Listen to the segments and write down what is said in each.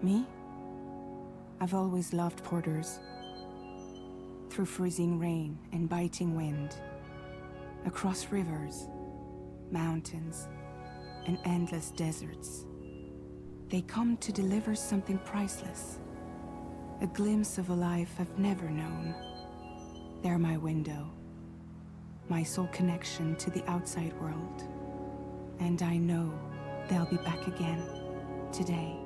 Me? I've always loved porters. Through freezing rain and biting wind, across rivers, mountains, and endless deserts, they come to deliver something priceless. A glimpse of a life I've never known. They're my window, my sole connection to the outside world. And I know they'll be back again, today.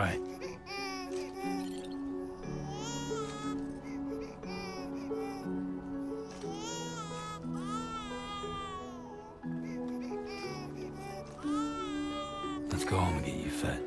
right. Let's go home and get you fed.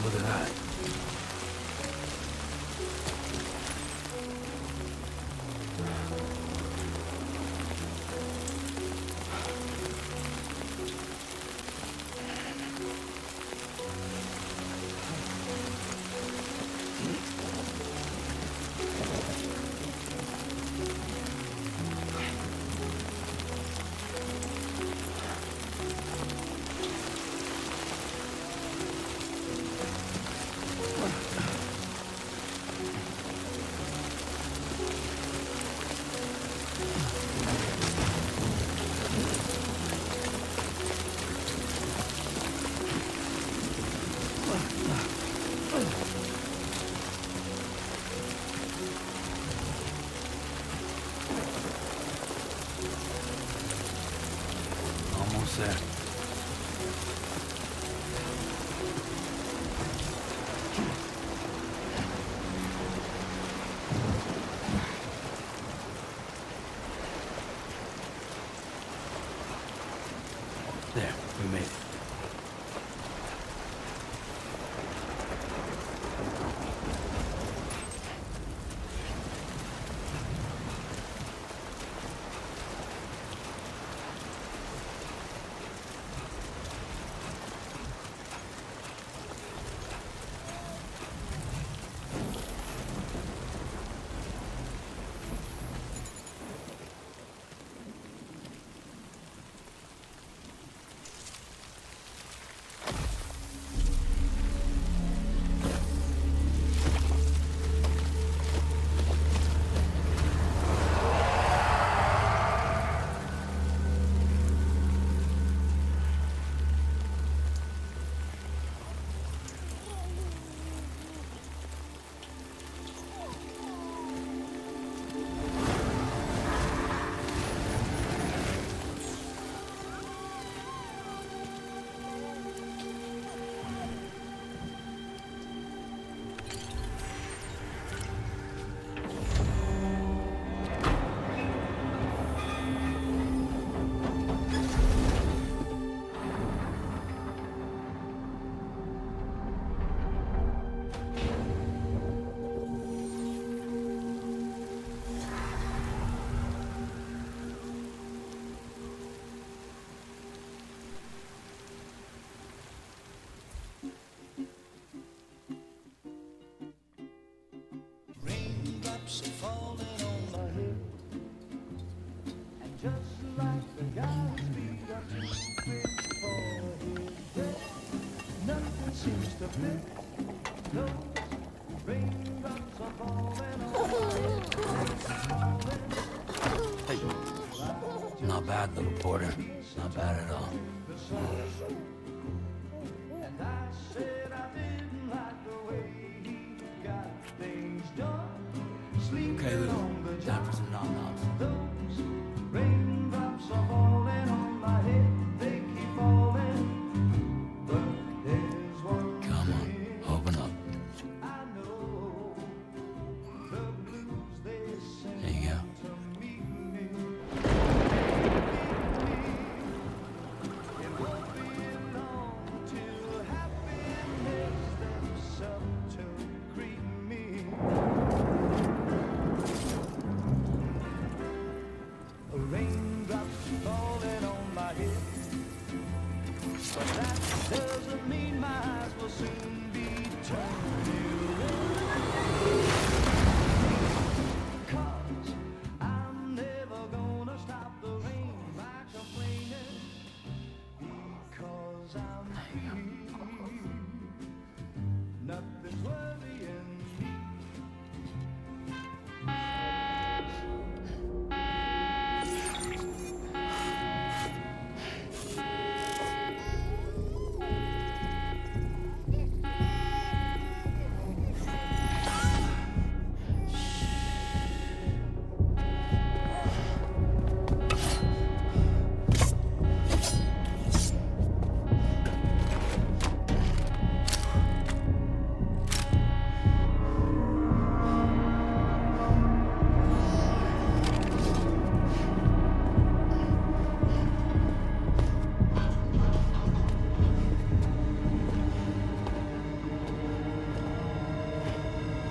Look at that. Almost there. There, we made it. Hey. Not bad, little porter. Not bad at all. Okay, Lou. Time for some nom-noms. Come on, open up. There you go.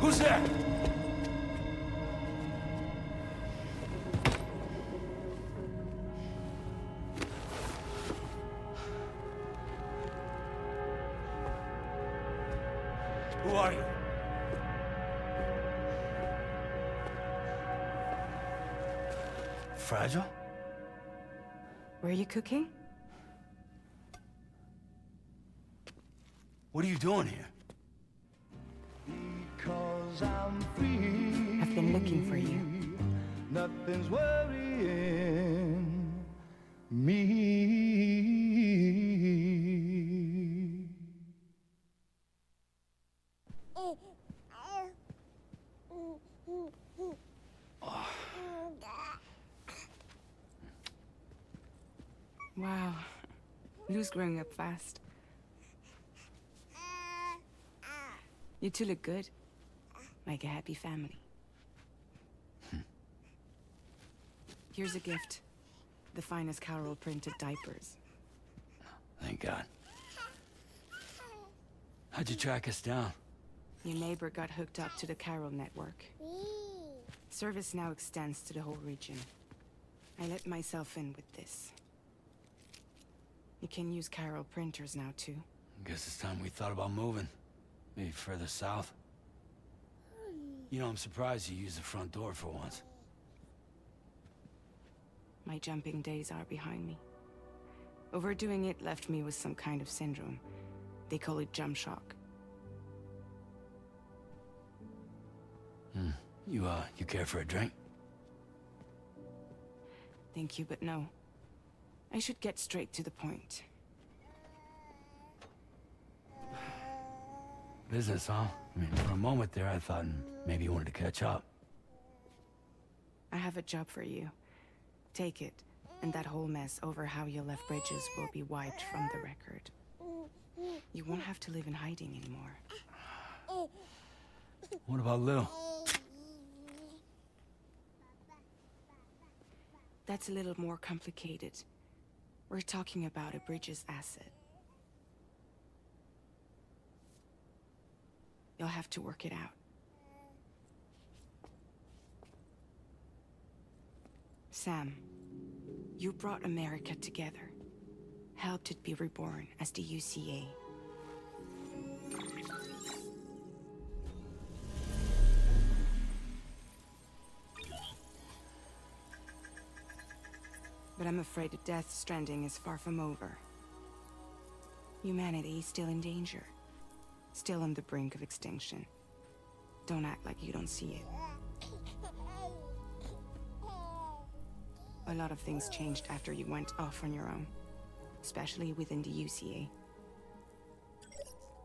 Who's there? Who are you? Fragile? Were you cooking? What are you doing here? I've been looking for you. Nothing's worrying me. Wow. Lou's growing up fast. You two look good. Like a happy family. Here's a gift. The finest Carol printed diapers. Thank God. How'd you track us down? Your neighbor got hooked up to the Carol network. Service now extends to the whole region. I let myself in with this. You can use Carol printers now, too. Guess it's time we thought about moving. Maybe further south. You know, I'm surprised you used the front door for once. My jumping days are behind me. Overdoing it left me with some kind of syndrome. They call it jump shock. You care for a drink? Thank you, but no. I should get straight to the point. Business, huh? I mean, for a moment there, I thought maybe you wanted to catch up. I have a job for you. Take it, and that whole mess over how you left bridges will be wiped from the record. You won't have to live in hiding anymore. What about Lou? That's a little more complicated. We're talking about a bridges asset. You'll have to work it out. Sam, you brought America together. Helped it be reborn as the UCA. But I'm afraid the Death Stranding is far from over. Humanity is still in danger. Still on the brink of extinction. Don't act like you don't see it. A lot of things changed after you went off on your own. Especially within the UCA.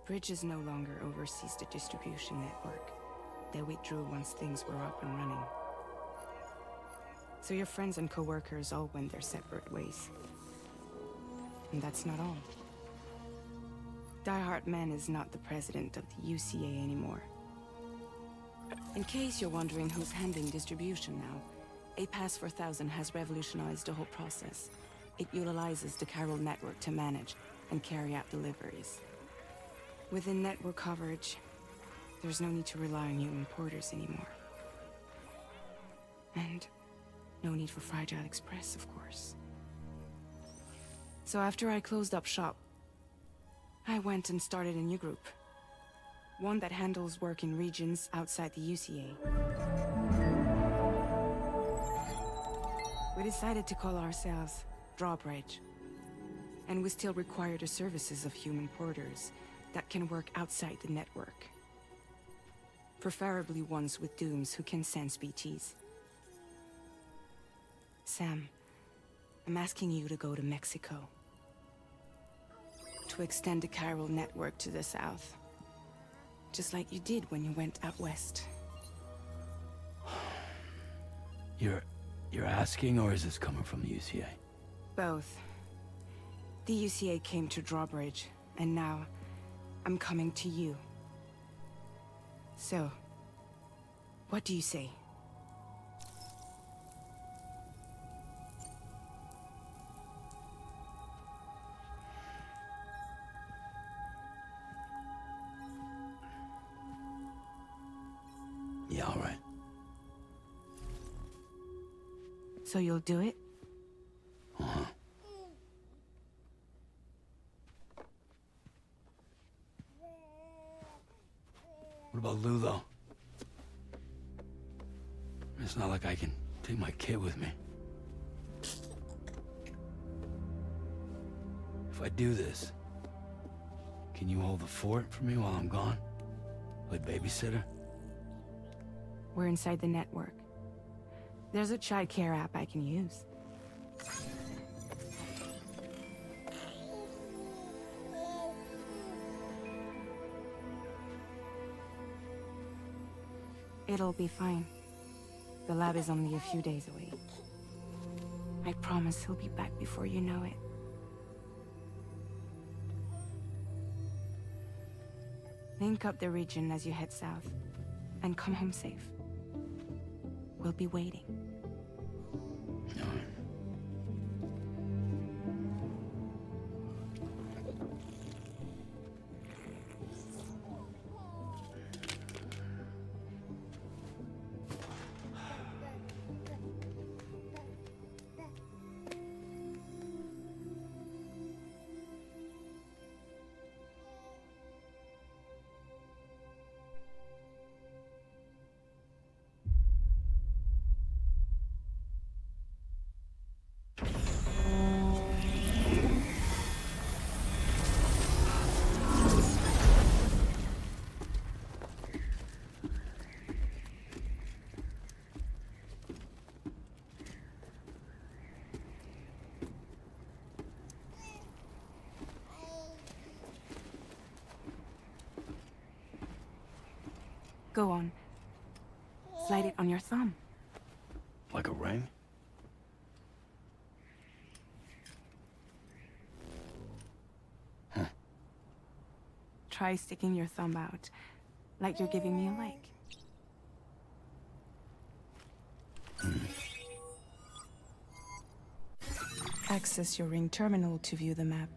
Bridges no longer oversees the distribution network. They withdrew once things were up and running. So your friends and co-workers all went their separate ways. And that's not all. Die Hard Man is not the president of the UCA anymore. In case you're wondering who's handling distribution now, A Pass 4000 has revolutionized the whole process. It utilizes the Carol network to manage and carry out deliveries. Within network coverage, there's no need to rely on human porters anymore. And no need for Fragile Express, of course. So after I closed up shop, I went and started a new group. One that handles work in regions outside the UCA. We decided to call ourselves Drawbridge. And we still require the services of human porters that can work outside the network. Preferably ones with dooms who can sense BTs. Sam, I'm asking you to go to Mexico. To extend the Carol network to the south. Just like you did when you went out west. You're asking, or is this coming from the UCA? Both. The UCA came to Drawbridge, and now I'm coming to you. So, what do you say? Yeah, all right. So you'll do it? Uh-huh. What about Lou, though? It's not like I can take my kid with me. If I do this, can you hold the fort for me while I'm gone? Like babysitter? We're inside the network. There's a child care app I can use. It'll be fine. The lab is only a few days away. I promise he'll be back before you know it. Link up the region as you head south, and come home safe. We'll be waiting. All right. Go on. Slide it on your thumb. Like a ring? Huh. Try sticking your thumb out, like you're giving me a like. Access your ring terminal to view the map.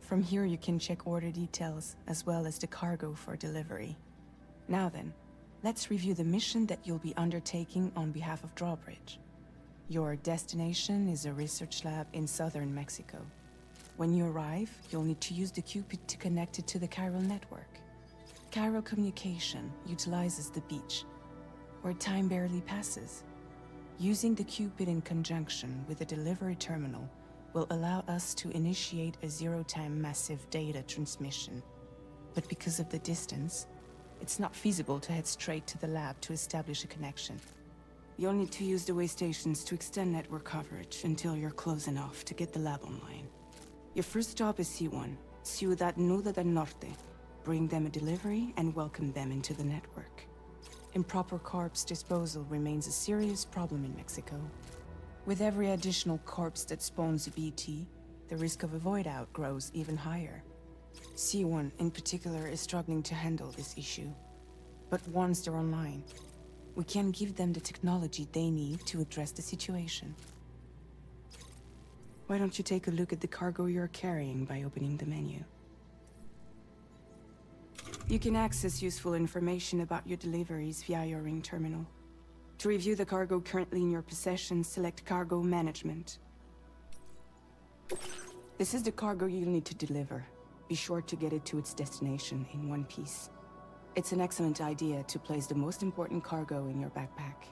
From here you can check order details, as well as the cargo for delivery. Now then, let's review the mission that you'll be undertaking on behalf of Drawbridge. Your destination is a research lab in southern Mexico. When you arrive, you'll need to use the Cupid to connect it to the chiral network. Chiral communication utilizes the beach, where time barely passes. Using the Cupid in conjunction with the delivery terminal will allow us to initiate a zero-time massive data transmission. But because of the distance, it's not feasible to head straight to the lab to establish a connection. You'll need to use the way stations to extend network coverage until you're close enough to get the lab online. Your first stop is C1, Ciudad Nuda del Norte. Bring them a delivery and welcome them into the network. Improper corpse disposal remains a serious problem in Mexico. With every additional corpse that spawns a BT, the risk of a void out grows even higher. C1 in particular is struggling to handle this issue. But once they're online, we can give them the technology they need to address the situation. Why don't you take a look at the cargo you're carrying by opening the menu? You can access useful information about your deliveries via your ring terminal. To review the cargo currently in your possession, select Cargo Management. This is the cargo you'll need to deliver. Be sure to get it to its destination in one piece. It's an excellent idea to place the most important cargo in your backpack.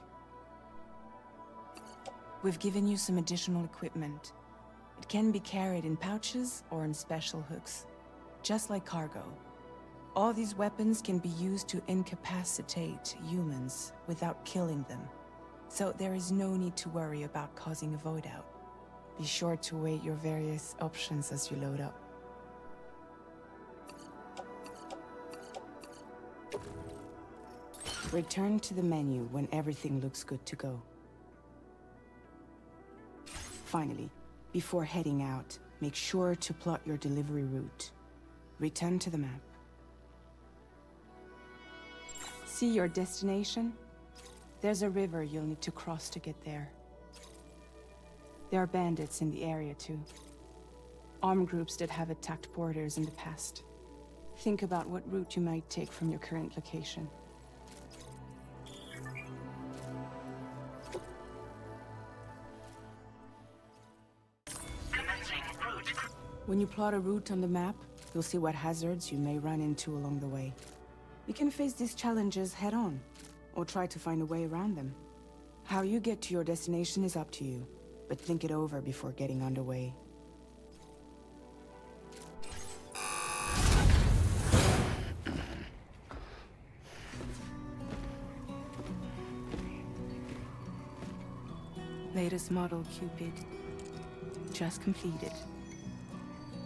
We've given you some additional equipment. It can be carried in pouches or in special hooks, just like cargo. All these weapons can be used to incapacitate humans without killing them, so there is no need to worry about causing a void out. Be sure to weigh your various options as you load up. Return to the menu when everything looks good to go. Finally, before heading out, make sure to plot your delivery route. Return to the map. See your destination? There's a river you'll need to cross to get there. There are bandits in the area too. Armed groups that have attacked borders in the past. Think about what route you might take from your current location. When you plot a route on the map, you'll see what hazards you may run into along the way. You can face these challenges head-on, or try to find a way around them. How you get to your destination is up to you, but think it over before getting underway. Latest model Cupid. Just completed.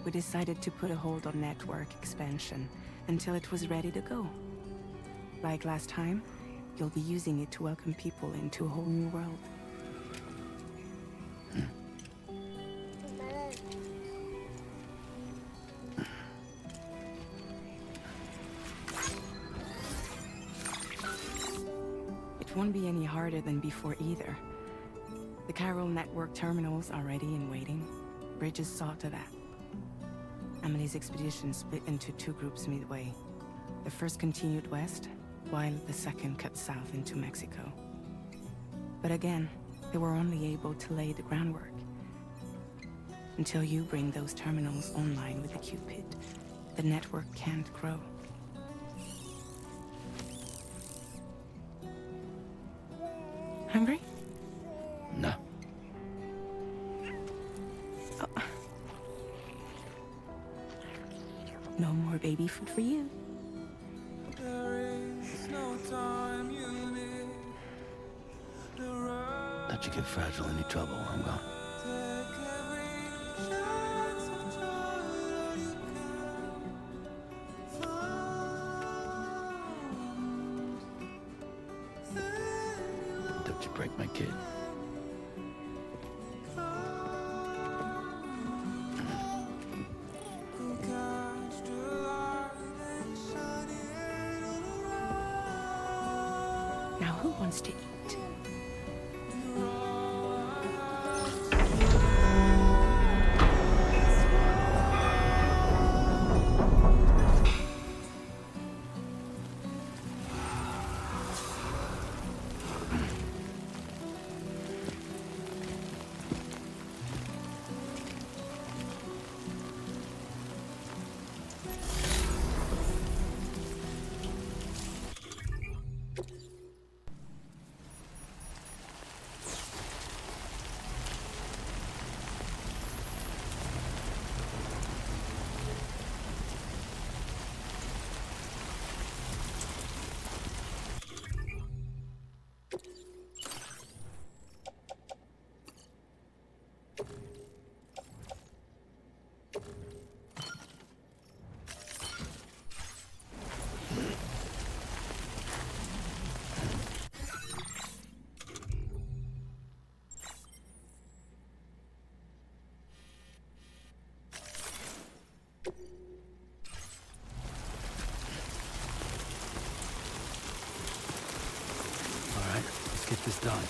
We decided to put a hold on network expansion until it was ready to go. Like last time, you'll be using it to welcome people into a whole new world. It won't be any harder than before either. The Carol network terminals are ready and waiting. Bridges saw to that. Emily's expedition split into two groups midway. The first continued west, while the second cut south into Mexico. But again, they were only able to lay the groundwork. Until you bring those terminals online with the Cupid, the network can't grow. Hungry? No. Oh. No more baby food for you. Let you get fragile, any trouble, I'm gone. Don't you break my kid. Now who wants to eat? Get this done.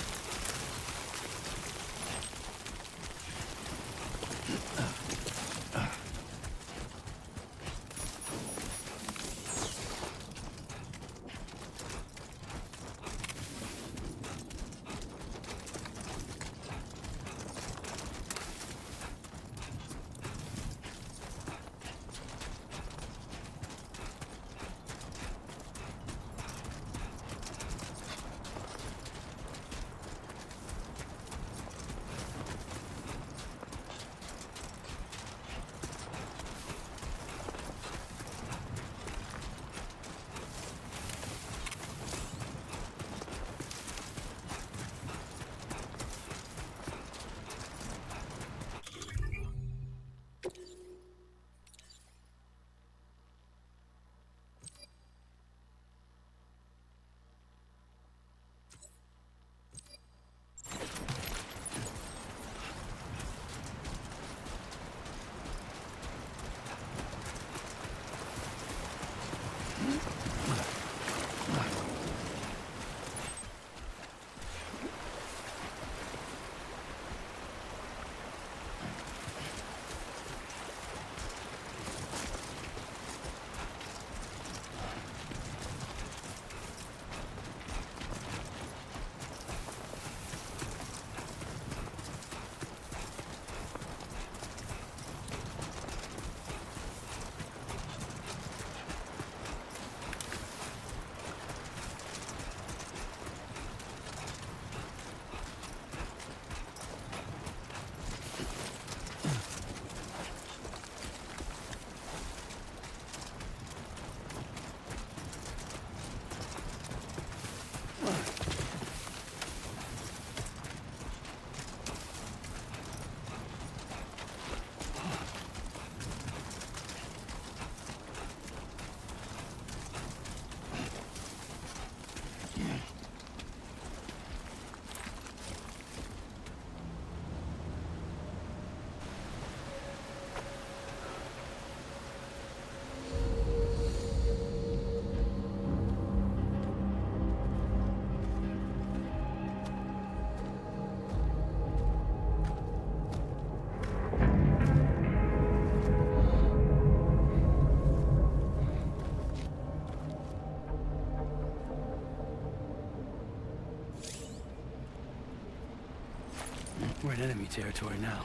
in enemy territory now.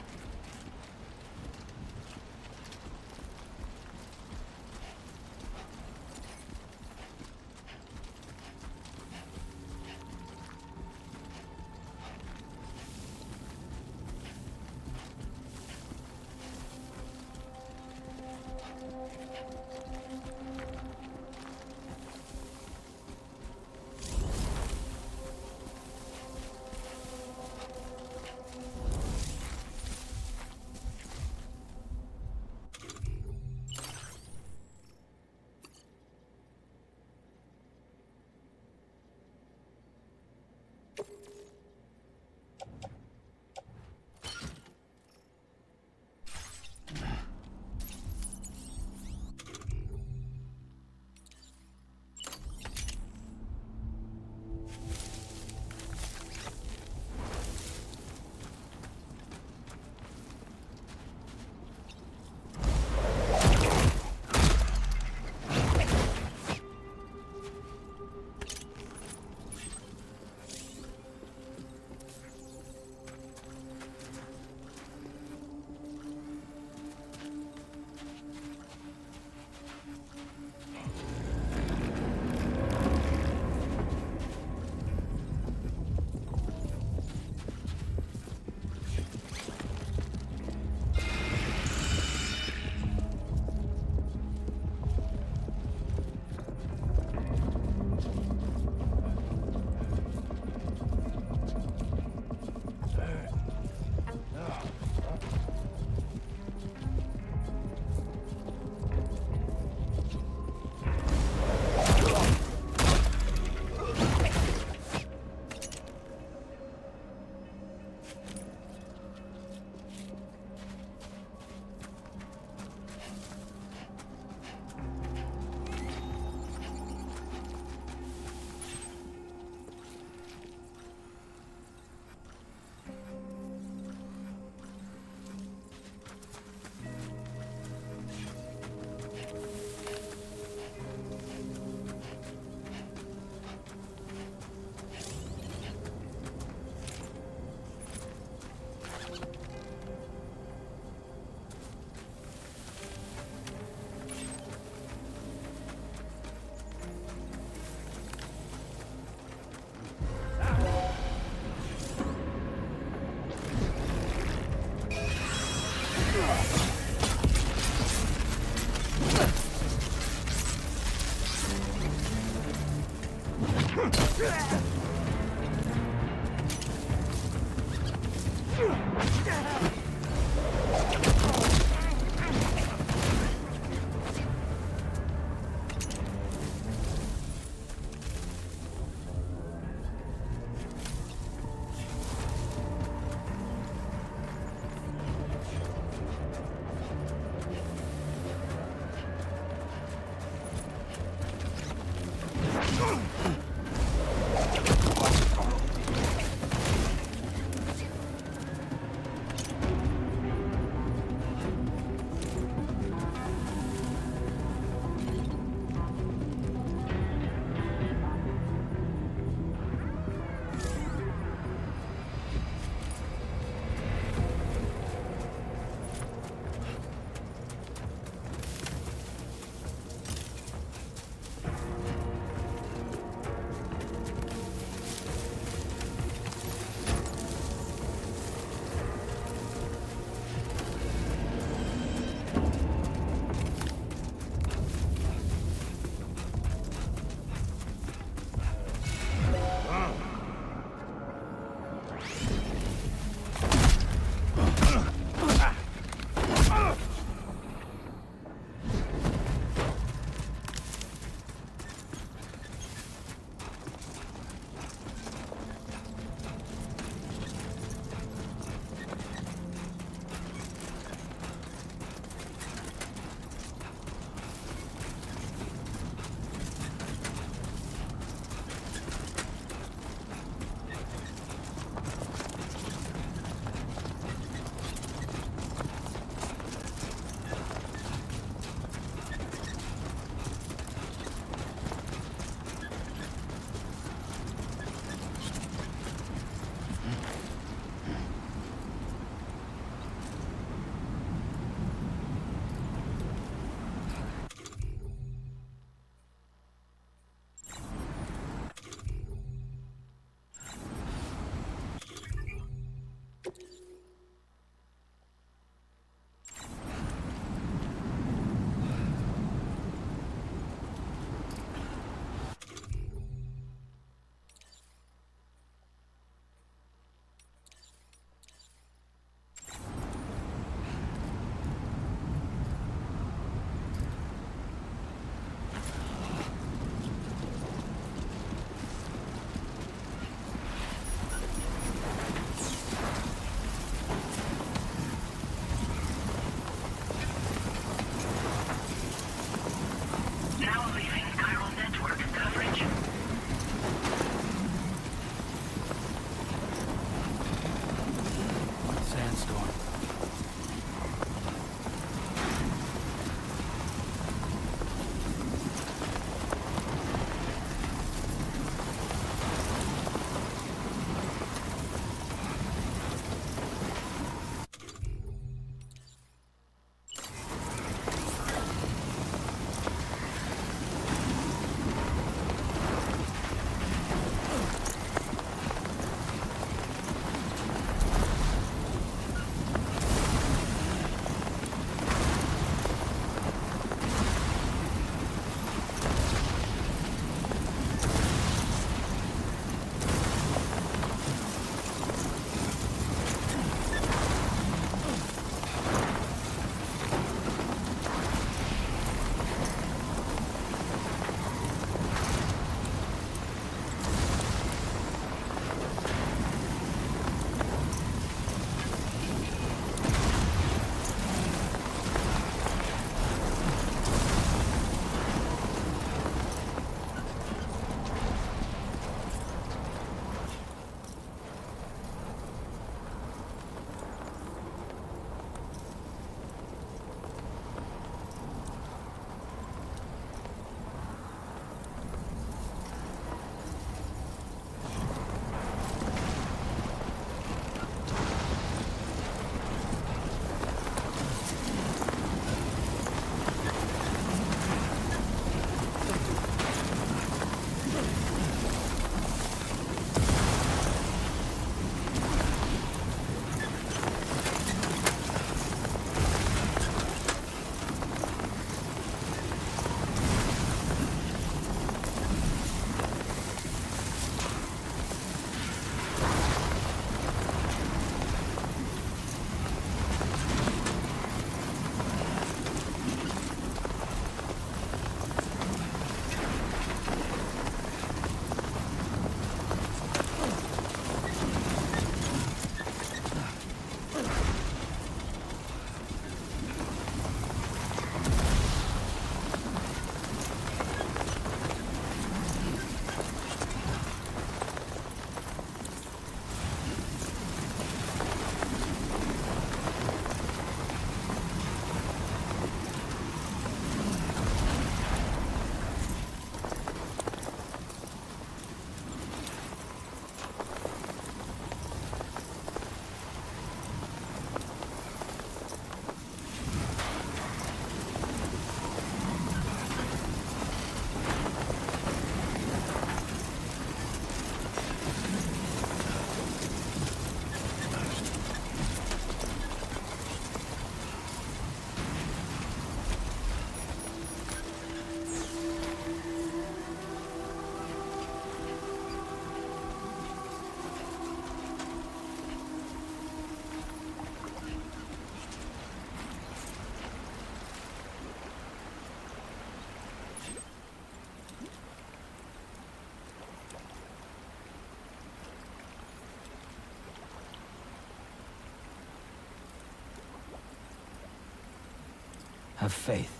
Have faith.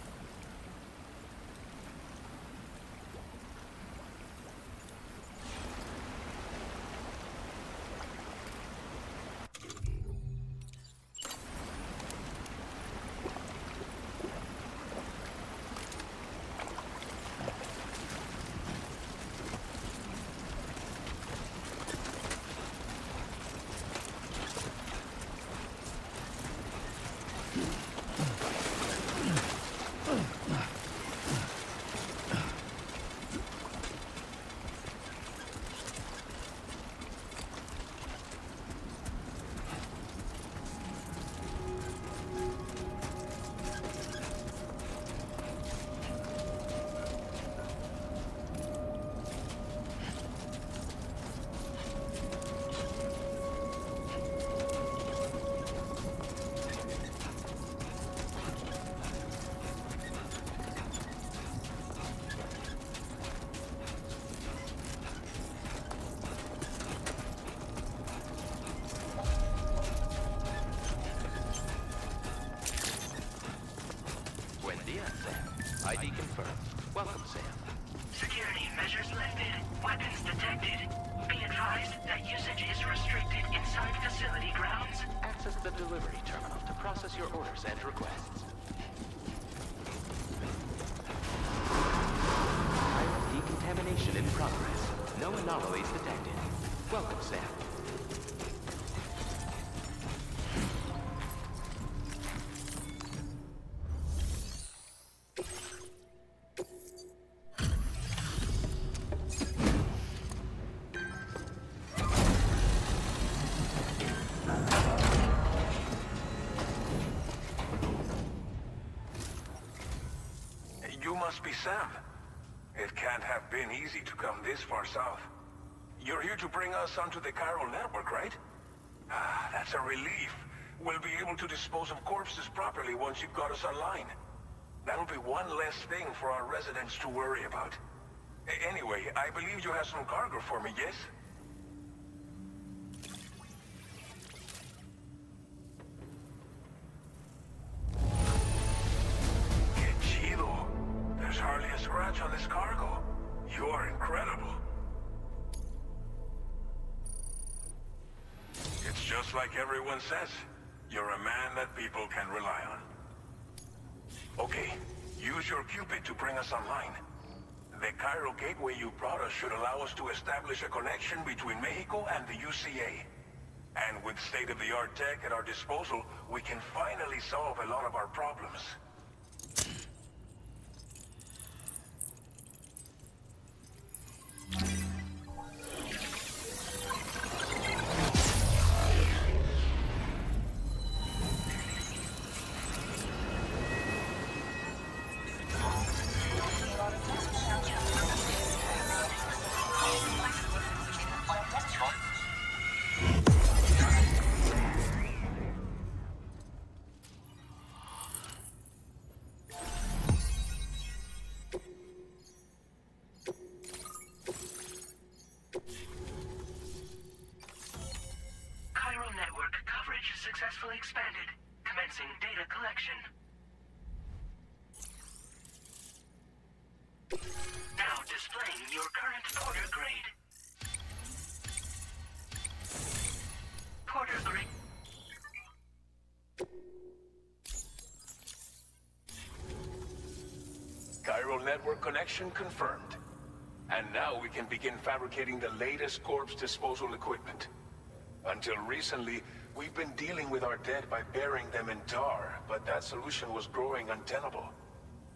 ID confirmed. Welcome, Sam. Security measures lifted. Weapons detected. Be advised that usage is restricted inside facility grounds. Access the delivery terminal to process your orders and requests. Pirate decontamination in progress. No anomalies detected. Welcome, Sam. Must be Sam. It can't have been easy to come this far south. You're here to bring us onto the chiral network, right? Ah, that's a relief. We'll be able to dispose of corpses properly once you've got us online. That'll be one less thing for our residents to worry about. Anyway, I believe you have some cargo for me, yes? There's hardly a scratch on this cargo. You are incredible. It's just like everyone says. You're a man that people can rely on. Okay, use your Cupid to bring us online. The chiral gateway you brought us should allow us to establish a connection between Mexico and the UCA. And with state-of-the-art tech at our disposal, we can finally solve a lot of our problems. Successfully expanded. Commencing data collection. Now displaying your current Porter grade. Porter grade. Chiral network connection confirmed. And now we can begin fabricating the latest corpse disposal equipment. Until recently, we've been dealing with our dead by burying them in tar, but that solution was growing untenable.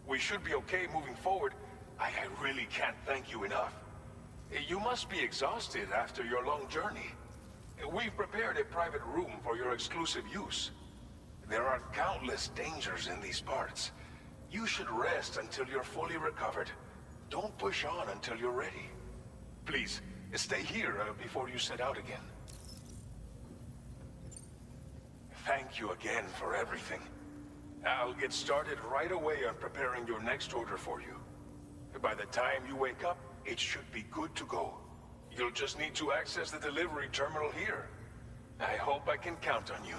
We should be okay moving forward. I really can't thank you enough. You must be exhausted after your long journey. We've prepared a private room for your exclusive use. There are countless dangers in these parts. You should rest until you're fully recovered. Don't push on until you're ready. Please, stay here before you set out again. Thank you again for everything. I'll get started right away on preparing your next order for you. By the time you wake up, it should be good to go. You'll just need to access the delivery terminal here. I hope I can count on you.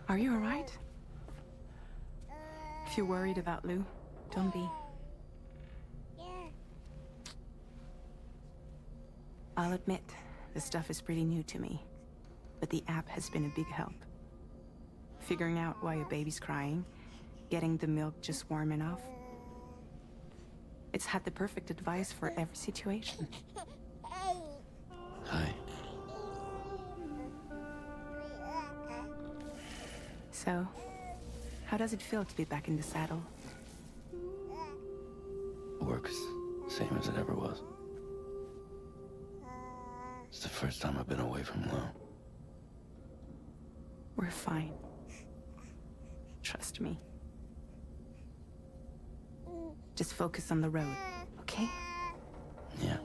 Are you alright? If you're worried about Lou, don't be. I'll admit, this stuff is pretty new to me, but the app has been a big help. Figuring out why a baby's crying, getting the milk just warm enough. It's had the perfect advice for every situation. Hi. So, how does it feel to be back in the saddle? Works same as it ever was. It's the first time I've been away from Lou. We're fine. Trust me. Just focus on the road, okay? Yeah.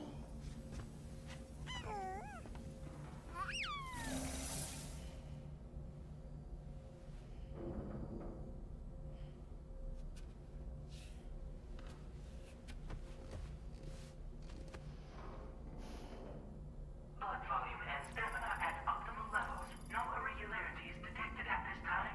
Blood volume and stamina at optimal levels. No irregularities detected at this time.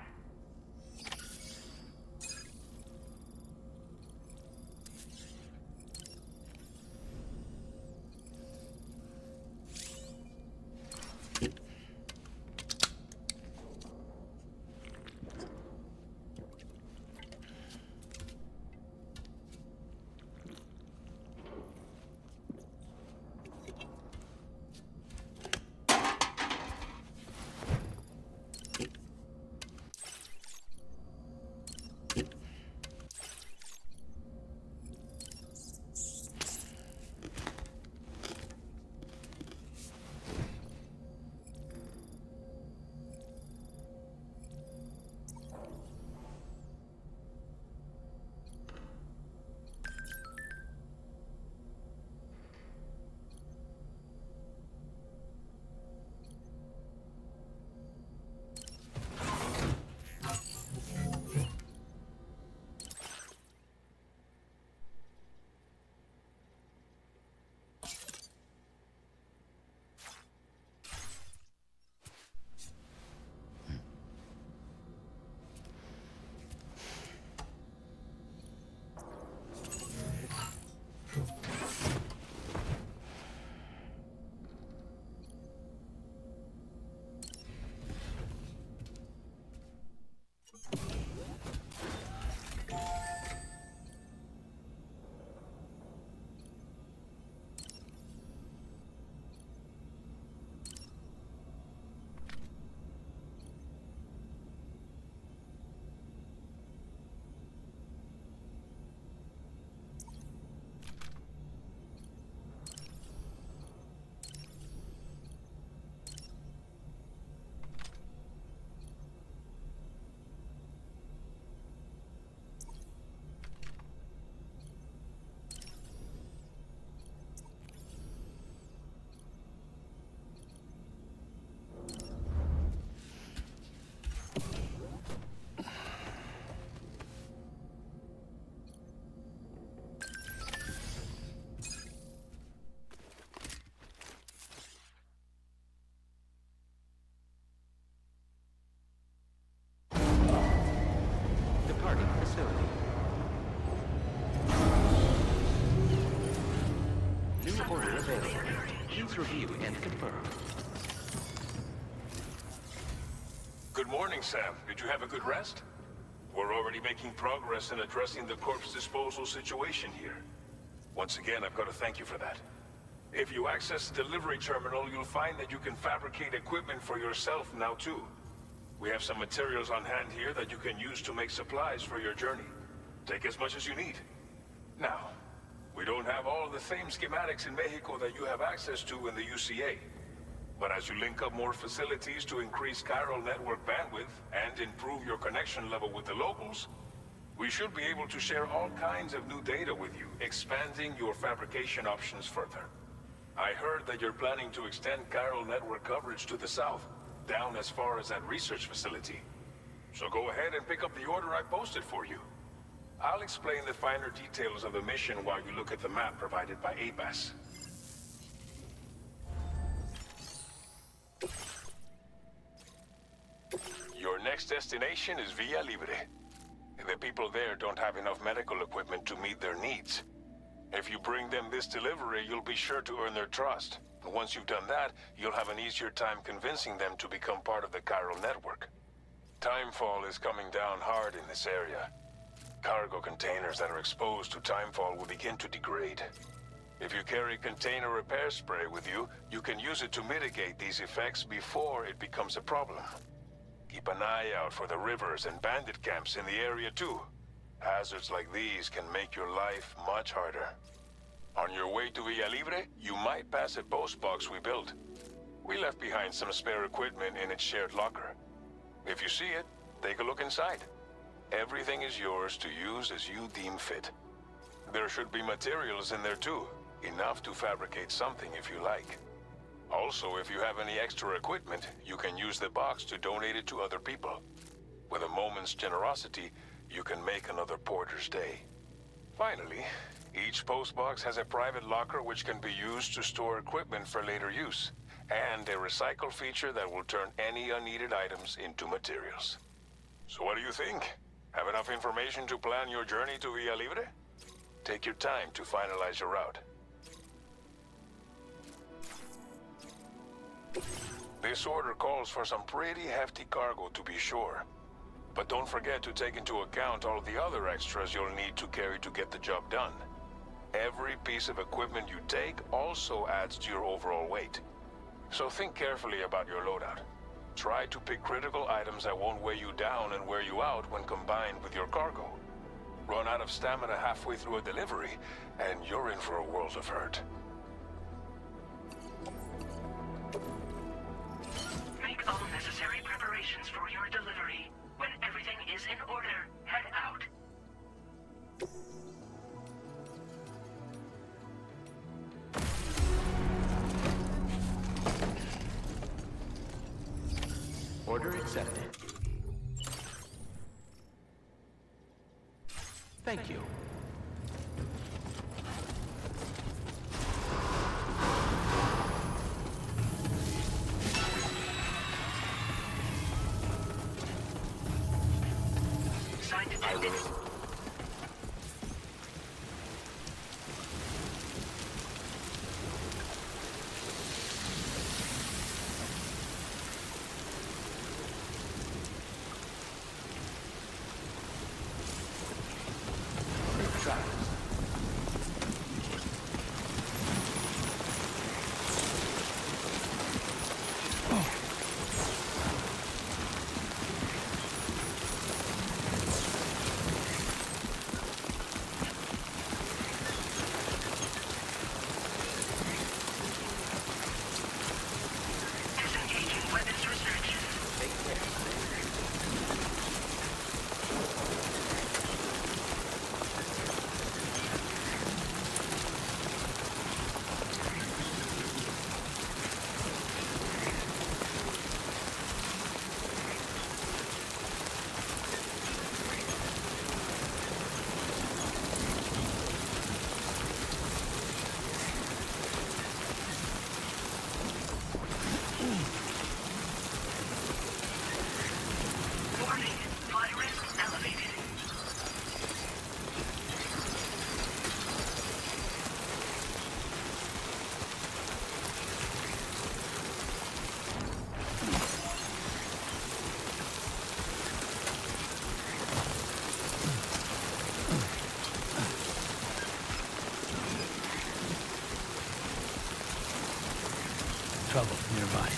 Departing facility. New order available. Please review and confirm. Good morning, Sam. Did you have a good rest? We're already making progress in addressing the corpse disposal situation here. Once again, I've got to thank you for that. If you access the delivery terminal, you'll find that you can fabricate equipment for yourself now too. We have some materials on hand here that you can use to make supplies for your journey. Take as much as you need. Now, we don't have all the same schematics in Mexico that you have access to in the UCA. But as you link up more facilities to increase chiral network bandwidth and improve your connection level with the locals, we should be able to share all kinds of new data with you, expanding your fabrication options further. I heard that you're planning to extend chiral network coverage to the south, down as far as that research facility. So go ahead and pick up the order I posted for you. I'll explain the finer details of the mission while you look at the map provided by ABAS. Your next next destination is Villa Libre. The people there don't have enough medical equipment to meet their needs. If you bring them this delivery, you'll be sure to earn their trust. And once you've done that, you'll have an easier time convincing them to become part of the chiral network. Timefall is coming down hard in this area. Cargo containers that are exposed to timefall will begin to degrade. If you carry container repair spray with you, you can use it to mitigate these effects before it becomes a problem. Keep an eye out for the rivers and bandit camps in the area too. Hazards like these can make your life much harder. On your way to Villa Libre, you might pass a post box we built. We left behind some spare equipment in its shared locker. If you see it, take a look inside. Everything is yours to use as you deem fit. There should be materials in there too, enough to fabricate something if you like. Also, if you have any extra equipment, you can use the box to donate it to other people. With a moment's generosity, you can make another porter's day. Finally, each postbox has a private locker which can be used to store equipment for later use, and a recycle feature that will turn any unneeded items into materials. So what do you think? Have enough information to plan your journey to Villa Libre? Take your time to finalize your route. This order calls for some pretty hefty cargo to be sure. But don't forget to take into account all the other extras you'll need to carry to get the job done. Every piece of equipment you take also adds to your overall weight. So think carefully about your loadout. Try to pick critical items that won't weigh you down and wear you out when combined with your cargo. Run out of stamina halfway through a delivery, and you're in for a world of hurt. Make all necessary preparations for your delivery. When everything is in order, head out. Order accepted. Thank you. Sign detected. Disengaging weapons restrictions. Take care. Warning, fly risk elevated. Trouble nearby.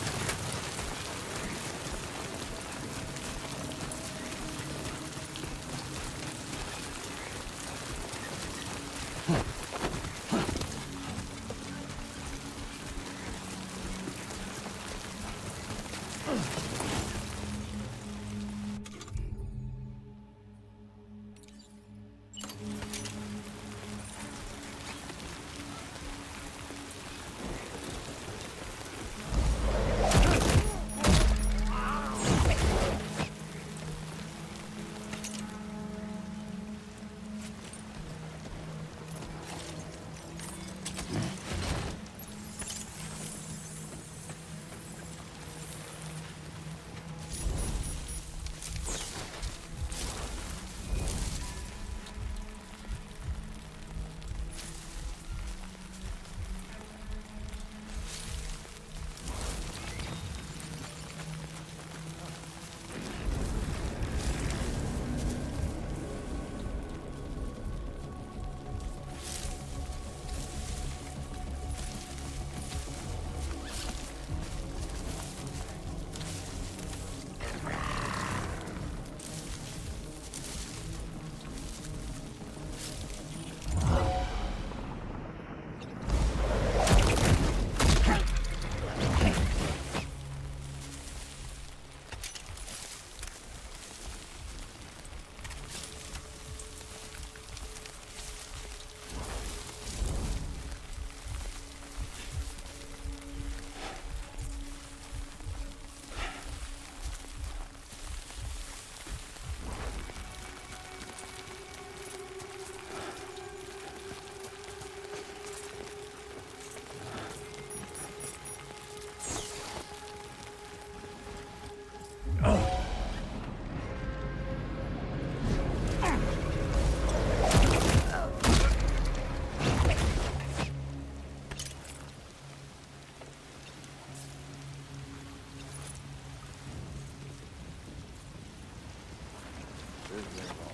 This is very long.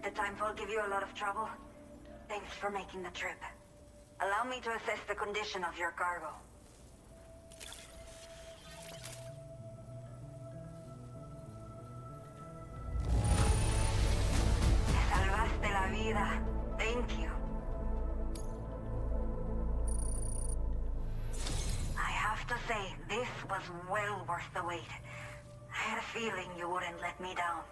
admit the time will give you a lot of trouble. Thanks for making the trip. Allow me to assess the condition of your cargo. Me salvaste la vida. Thank you. I have to say, this was well worth the wait. I had a feeling you wouldn't let me down.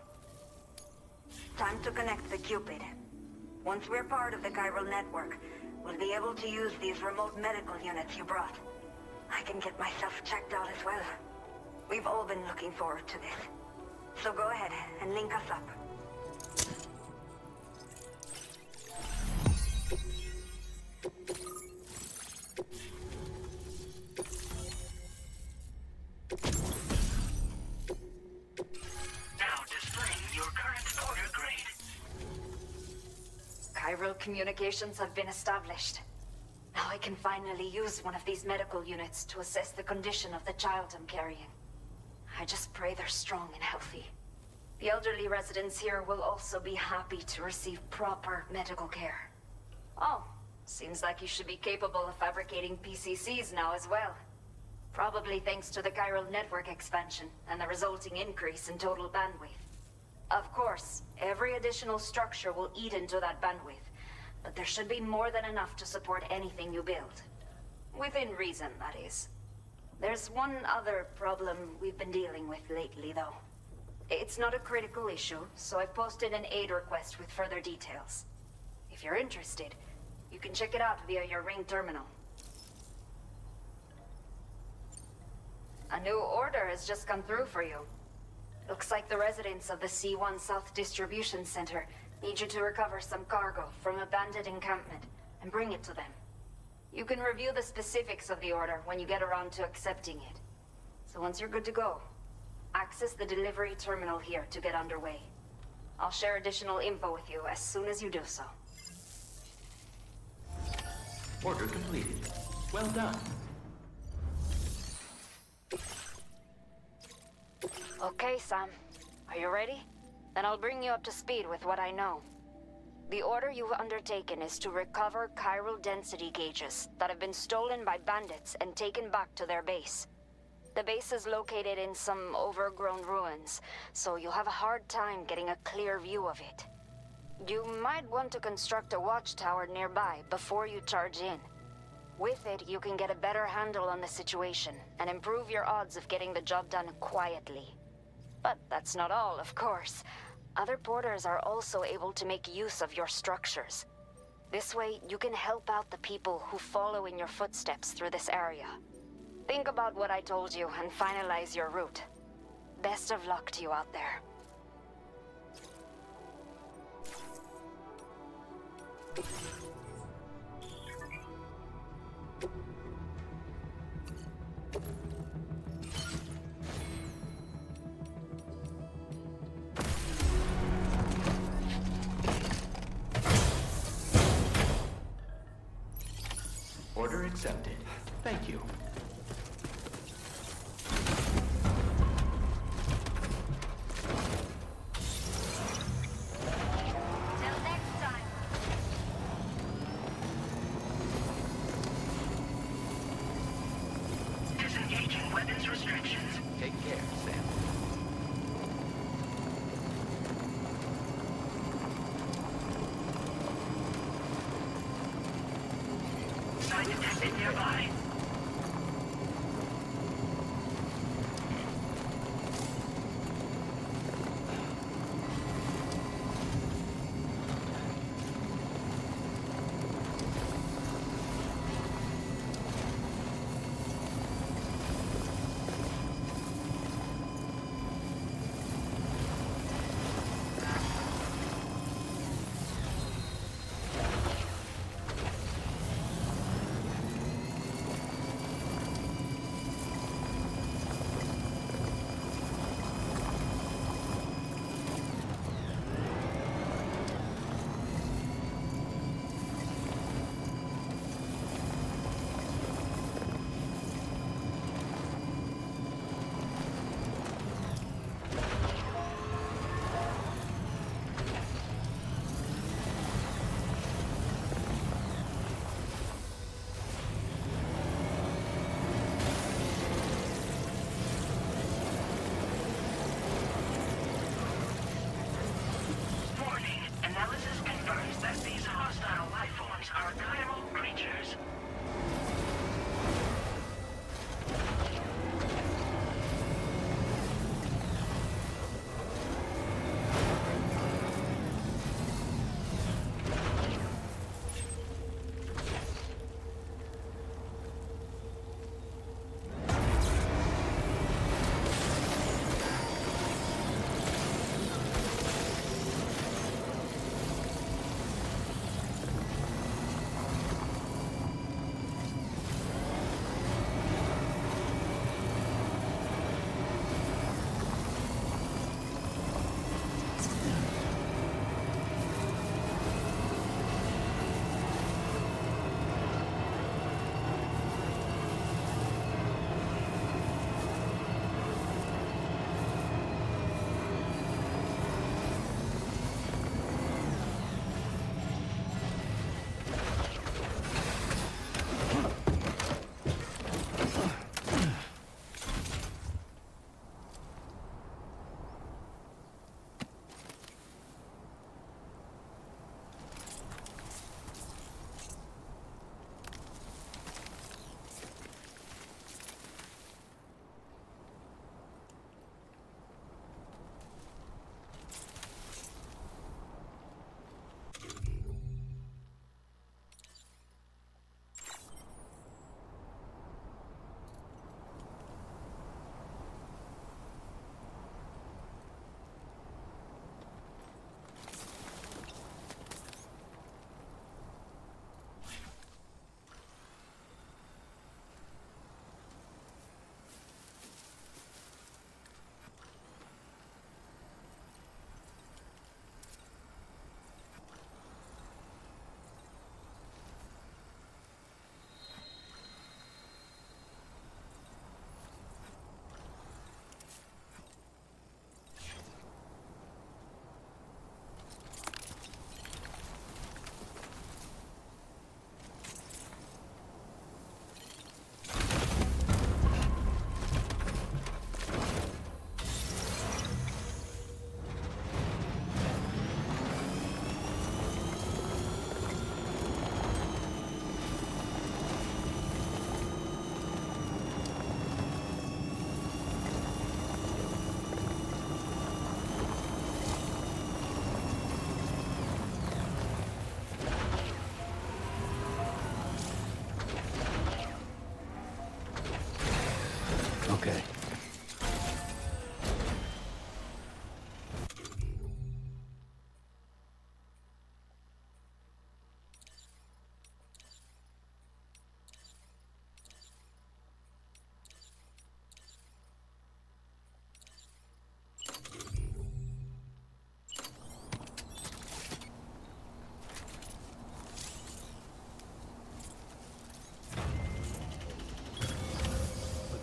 Time to connect the Cupid. Once we're part of the chiral network, we'll be able to use these remote medical units you brought. I can get myself checked out as well. We've all been looking forward to this. So go ahead and link us up. Now displaying your current order grade. Chiral communications have been established. Now I can finally use one of these medical units to assess the condition of the child I'm carrying. I just pray they're strong and healthy. The elderly residents here will also be happy to receive proper medical care. Oh, seems like you should be capable of fabricating PCCs now as well. Probably thanks to the chiral network expansion and the resulting increase in total bandwidth. Of course, every additional structure will eat into that bandwidth, but there should be more than enough to support anything you build. Within reason, that is. There's one other problem we've been dealing with lately, though. It's not a critical issue, so I've posted an aid request with further details. If you're interested, you can check it out via your Ring terminal. A new order has just come through for you. Looks like the residents of the C1 South Distribution Center need you to recover some cargo from an abandoned encampment and bring it to them. You can review the specifics of the order when you get around to accepting it. So once you're good to go, access the delivery terminal here to get underway. I'll share additional info with you as soon as you do so. Order completed. Well done. Okay, Sam. Are you ready? Then I'll bring you up to speed with what I know. The order you've undertaken is to recover chiral density gauges that have been stolen by bandits and taken back to their base. The base is located in some overgrown ruins, so you'll have a hard time getting a clear view of it. You might want to construct a watchtower nearby before you charge in. With it, you can get a better handle on the situation and improve your odds of getting the job done quietly. But that's not all, of course. Other porters are also able to make use of your structures. This way, you can help out the people who follow in your footsteps through this area. Think about what I told you and finalize your route. Best of luck to you out there. Order accepted. Thank you. Till next time. Disengaging weapons restrictions. Take care, Sam. Sign detected nearby.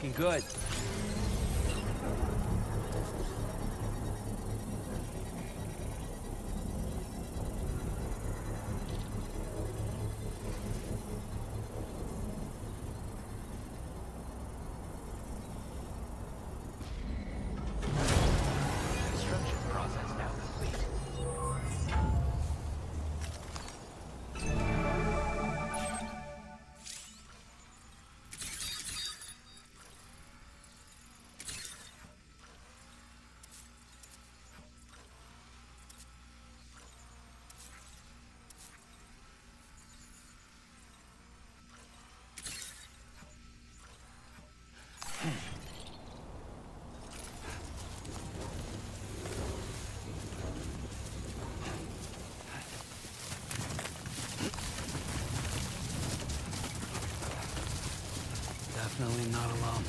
looking good. Construction process now complete. Definitely not alone.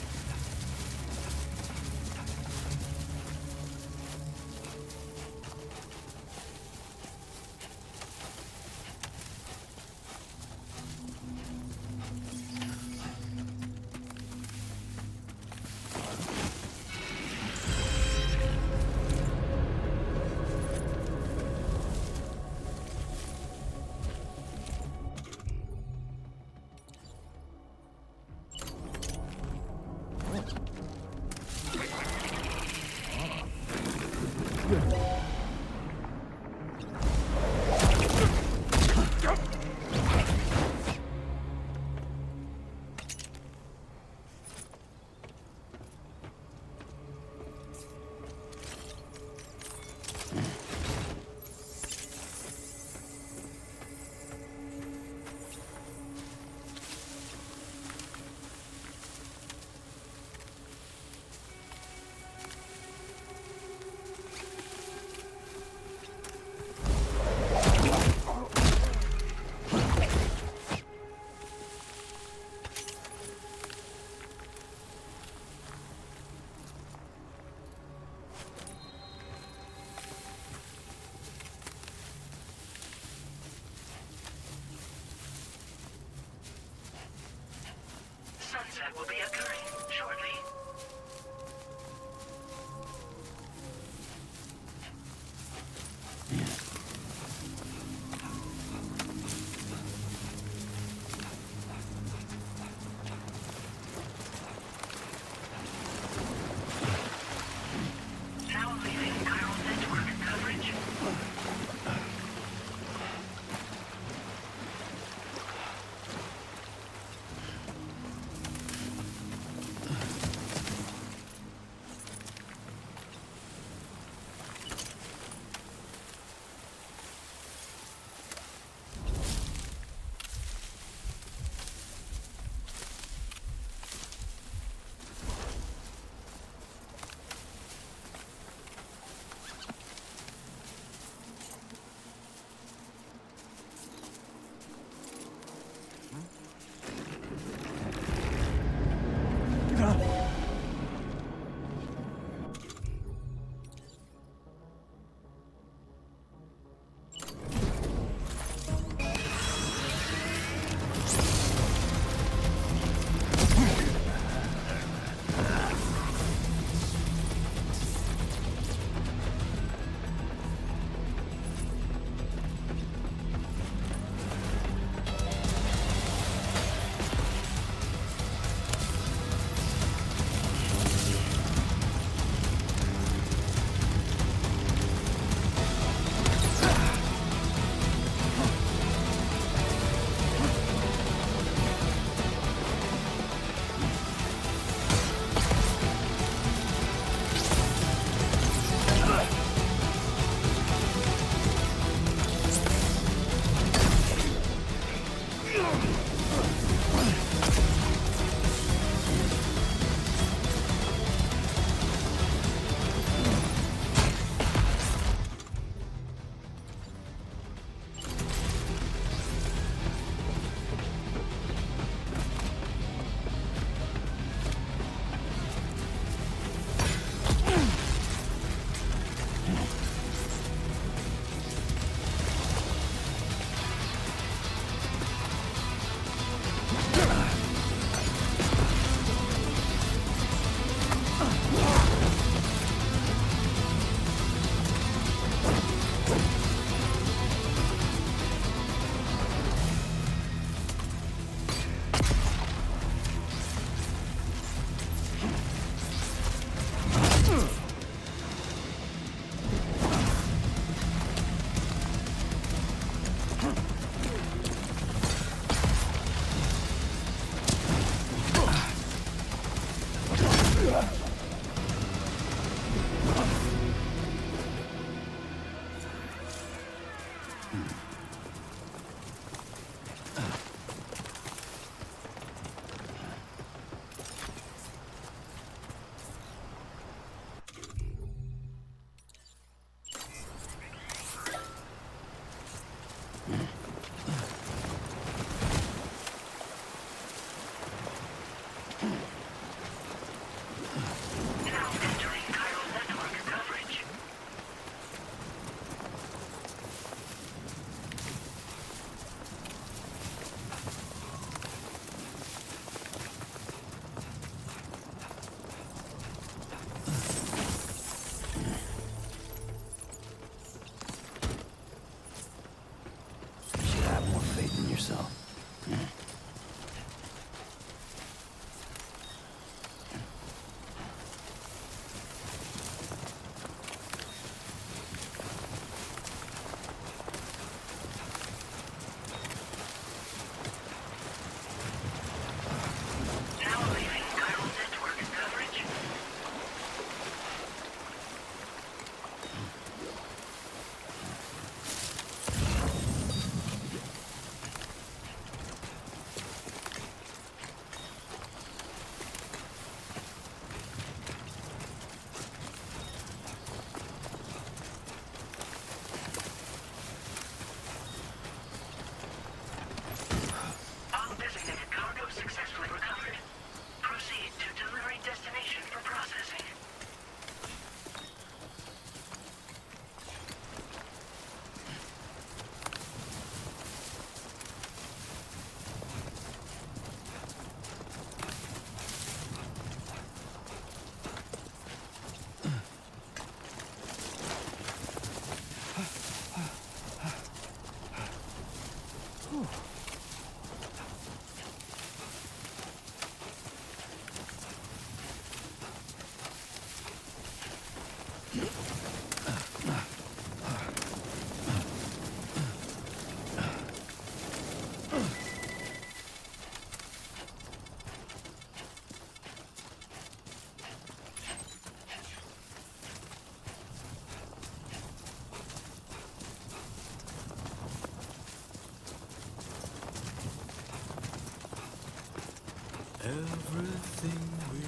Everything we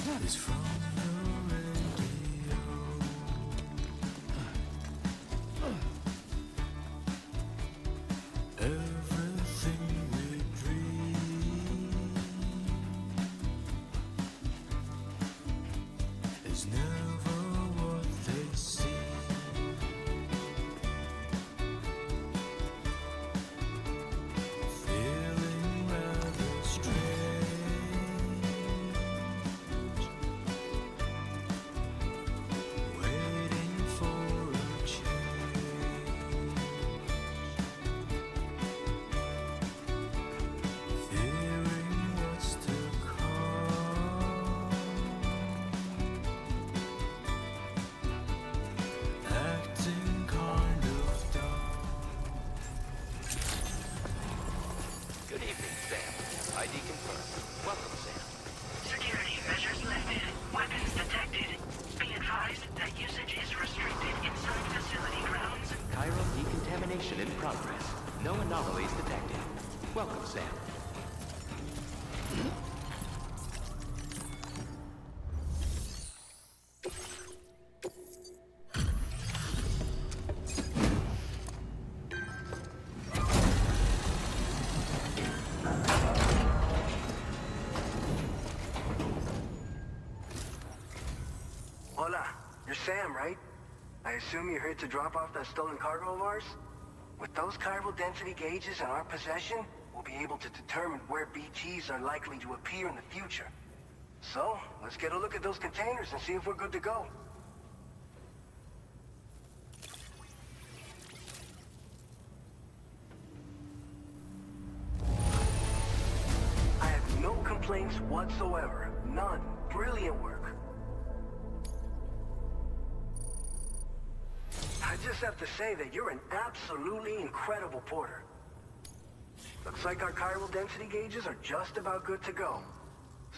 know is from the radio. Everything we dream is never what they seem. Feeling rather strange, waiting for a change, fearing what's to come, acting kind of dumb. Good evening, Sam. ID confirmed. Welcome, Sam. Security measures lifted. Weapons detected. Be advised that usage is restricted inside facility grounds. Chiral decontamination in progress. No anomalies detected. Welcome, Sam. Hola, you're Sam, right? I assume you're here to drop off that stolen cargo of ours? With those chiral density gauges in our possession, we'll be able to determine where BTs are likely to appear in the future. So, let's get a look at those containers and see if we're good to go. I have no complaints whatsoever. None. Brilliant work. I just have to say that you're an absolutely incredible porter. Looks like our chiral density gauges are just about good to go.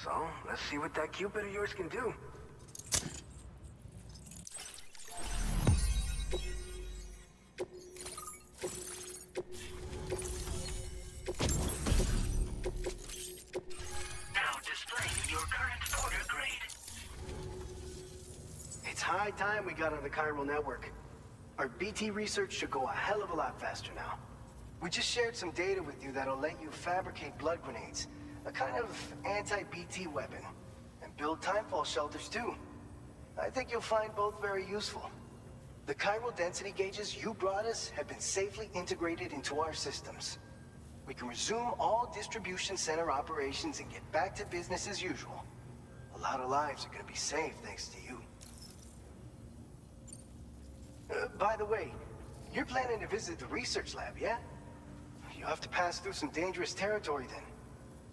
So, let's see what that Cupid of yours can do. Now displaying your current porter grade. It's high time we got on the chiral network. Our BT research should go a hell of a lot faster now. We just shared some data with you that'll let you fabricate blood grenades, a kind of anti-BT weapon, and build timefall shelters too. I think you'll find both very useful. The chiral density gauges you brought us have been safely integrated into our systems. We can resume all distribution center operations and get back to business as usual. A lot of lives are gonna be saved thanks to you. By the way, you're planning to visit the research lab, yeah? You'll have to pass through some dangerous territory then.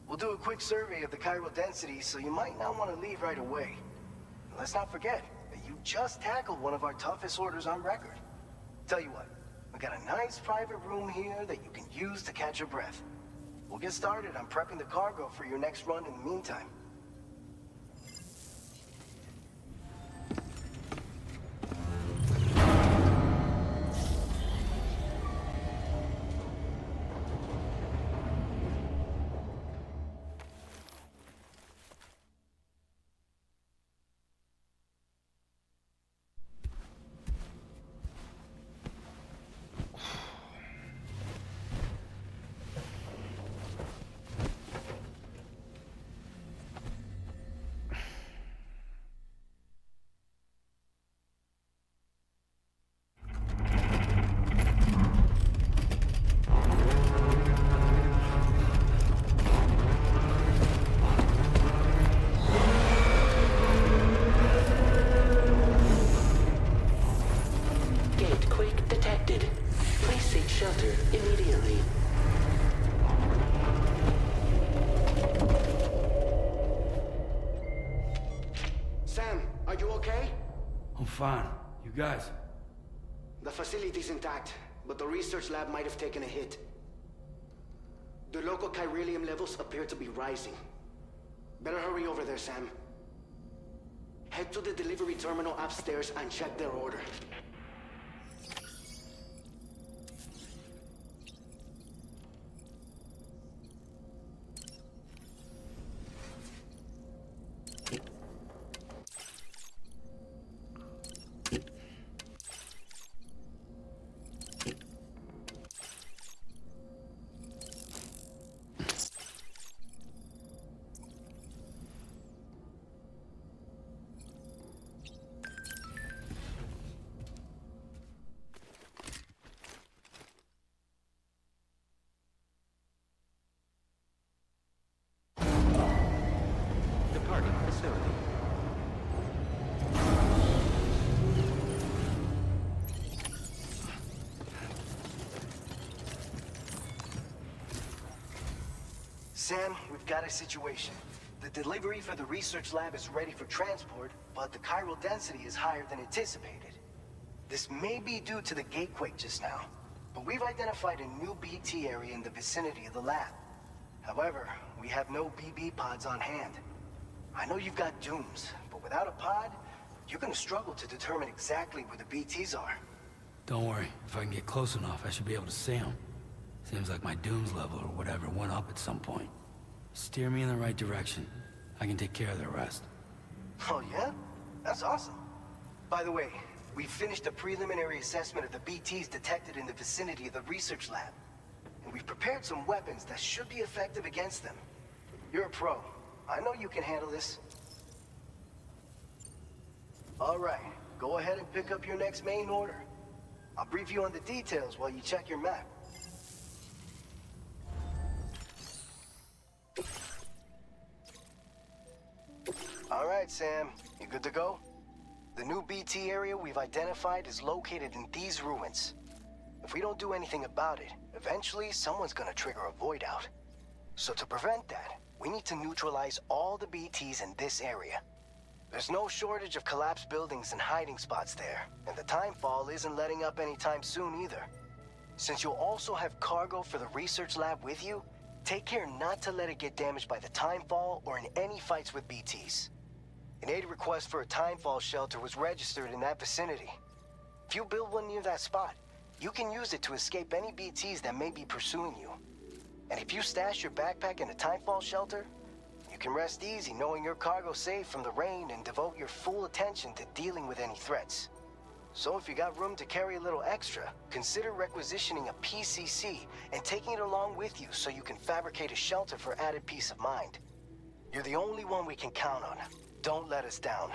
We'll do a quick survey of the chiral density, so you might not want to leave right away. And let's not forget that you just tackled one of our toughest orders on record. Tell you what, we got a nice private room here that you can use to catch your breath. We'll get started on prepping the cargo for your next run in the meantime. shelter immediately. Sam, are you okay? I'm fine. You guys? The facility's intact, but the research lab might have taken a hit. The local chiralium levels appear to be rising. Better hurry over there, Sam. Head to the delivery terminal upstairs and check their order. Sam, we've got a situation. The delivery for the research lab is ready for transport, but the chiral density is higher than anticipated. This may be due to the gatequake just now, but we've identified a new BT area in the vicinity of the lab. However, we have no BB pods on hand. I know you've got dooms, but without a pod, you're gonna struggle to determine exactly where the BTs are. Don't worry. If I can get close enough, I should be able to see them. Seems like my dooms level or whatever went up at some point. Steer me in the right direction. I can take care of the rest. Oh yeah? That's awesome. By the way, we finished a preliminary assessment of the BTs detected in the vicinity of the research lab. And we've prepared some weapons that should be effective against them. You're a pro. I know you can handle this. All right, go ahead and pick up your next main order. I'll brief you on the details while you check your map. All right, Sam, you good to go? The new BT area we've identified is located in these ruins. If we don't do anything about it, eventually someone's gonna trigger a void out. So to prevent that, we need to neutralize all the BTs in this area. There's no shortage of collapsed buildings and hiding spots there, and the timefall isn't letting up anytime soon either. Since you'll also have cargo for the research lab with you, take care not to let it get damaged by the timefall or in any fights with BTs. An aid request for a timefall shelter was registered in that vicinity. If you build one near that spot, you can use it to escape any BTs that may be pursuing you. And if you stash your backpack in a timefall shelter, you can rest easy knowing your cargo's safe from the rain and devote your full attention to dealing with any threats. So if you got room to carry a little extra, consider requisitioning a PCC and taking it along with you so you can fabricate a shelter for added peace of mind. You're the only one we can count on. Don't let us down.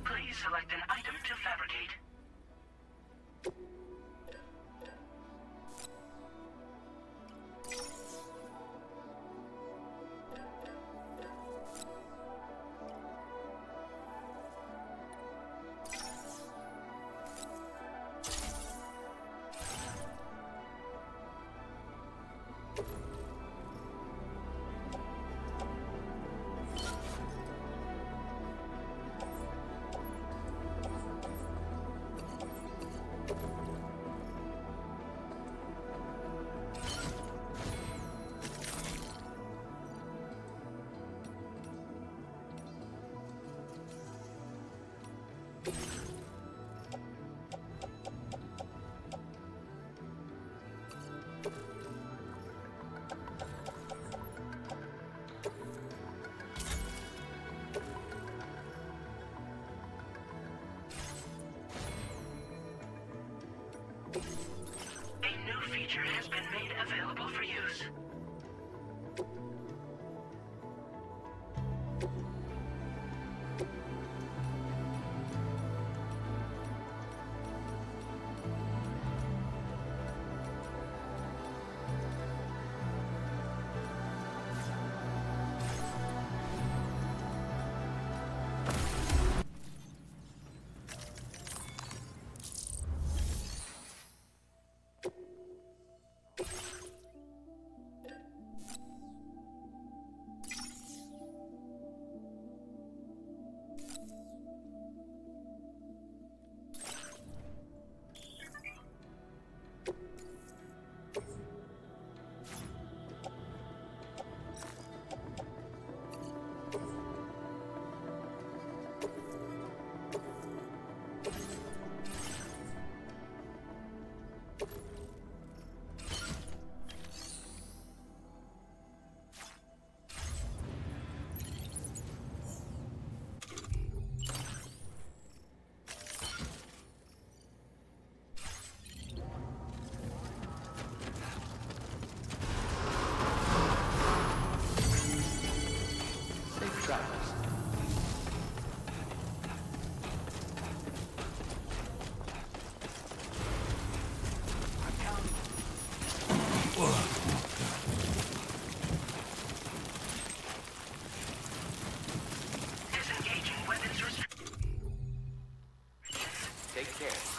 Please select an item to fabricate. A new feature has been made available for use. Take care.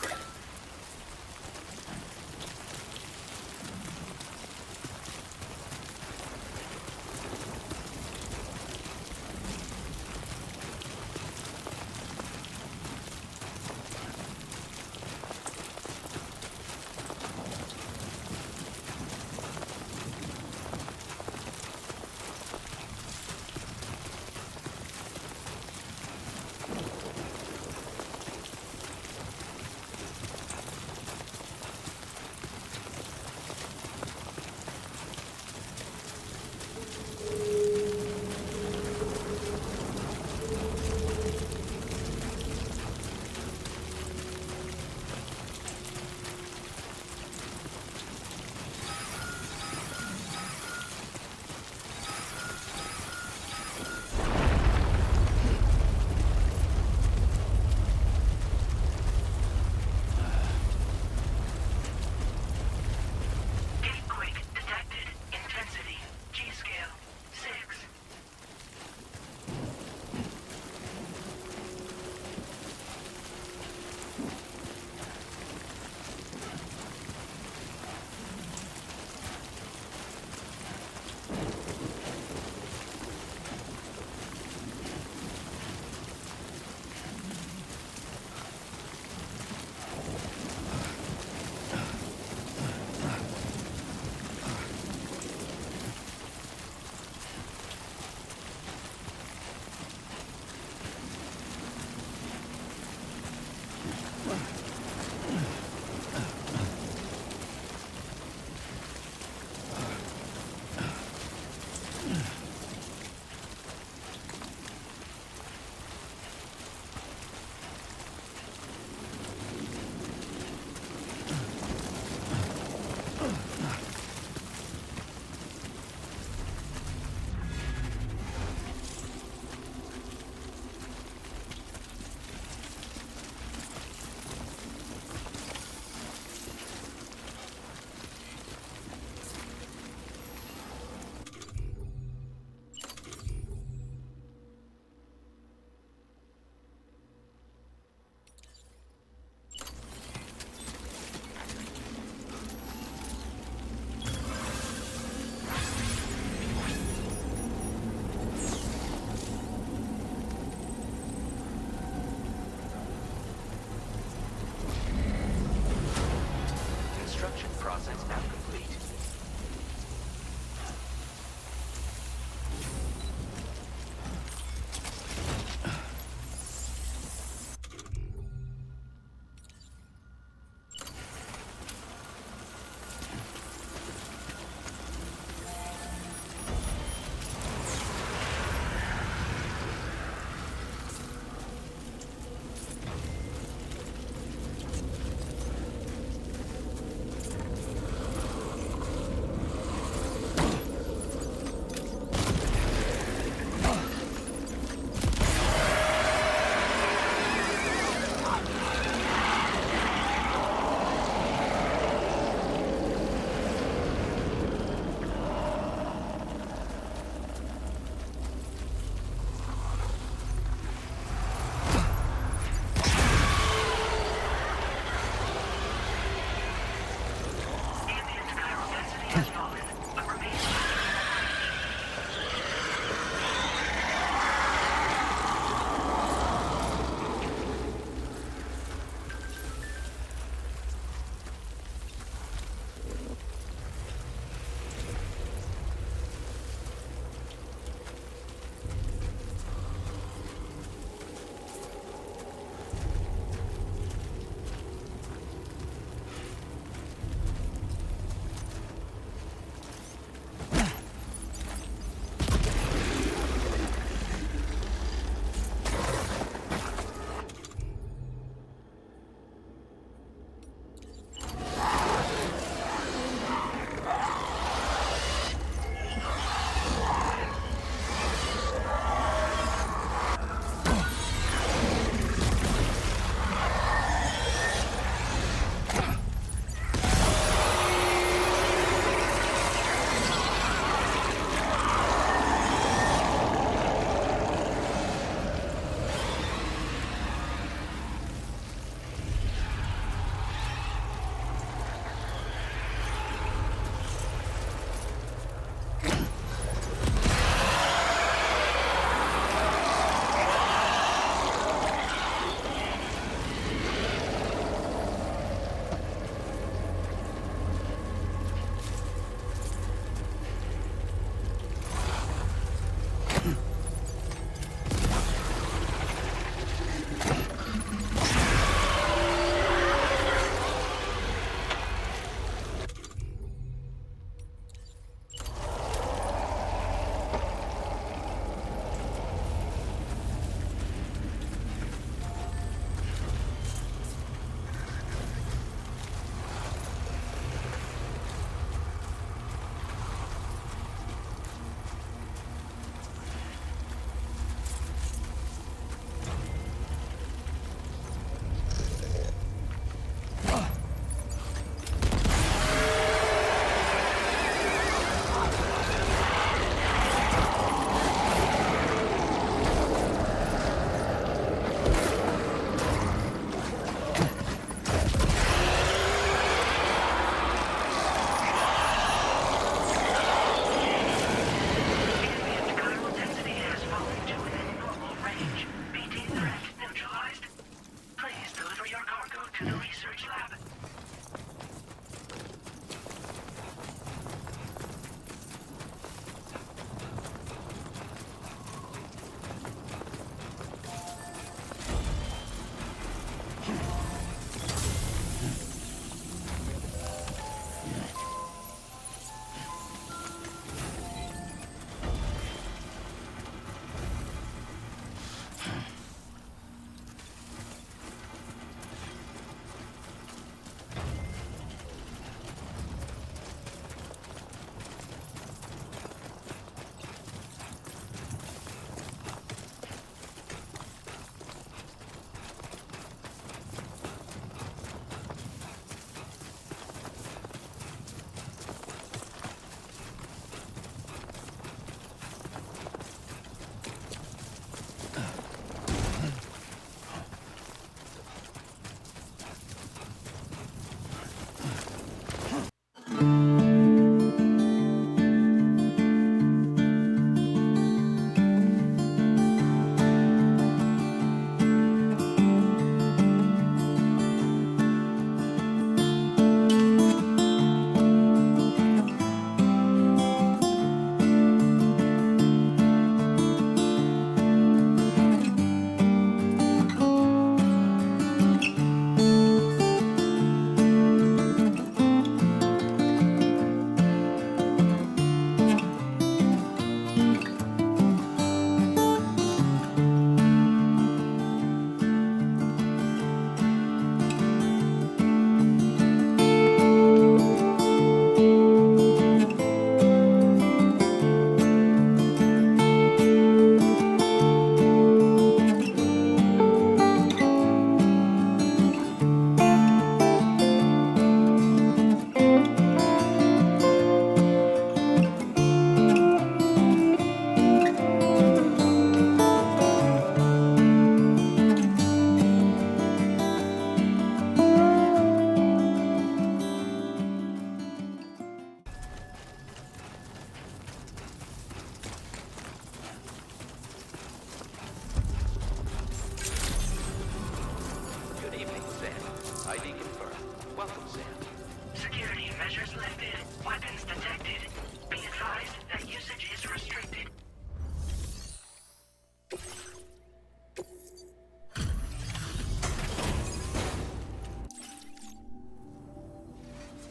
Weapons detected. Be advised that usage is restricted.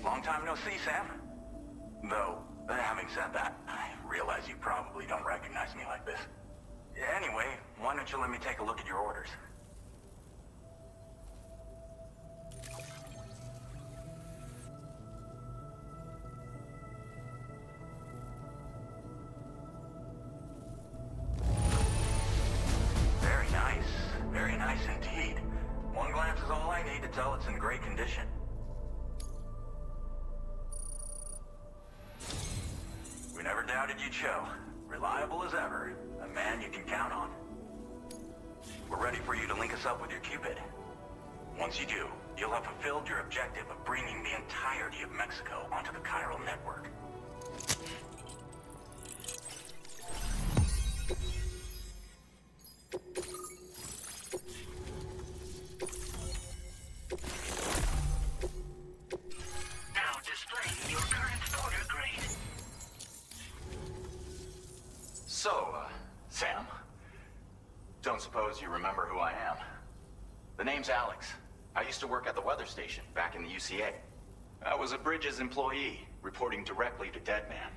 Long time no see, Sam. Though, having said that, I realize you probably don't recognize me like this. Anyway, why don't you let me take a look at your orders? Very nice indeed. One glance is all I need to tell it's in great condition. We never doubted you'd show. Reliable as ever. A man you can count on. We're ready for you to link us up with your Cupid. Once you do, you'll have fulfilled your objective of bringing the entirety of Mexico onto the chiral network. Now displaying your current order grade. So, Sam, don't suppose you remember who I am? The name's Alex. I used to work at the weather station back in the UCA. I was a Bridges employee, reporting directly to Deadman.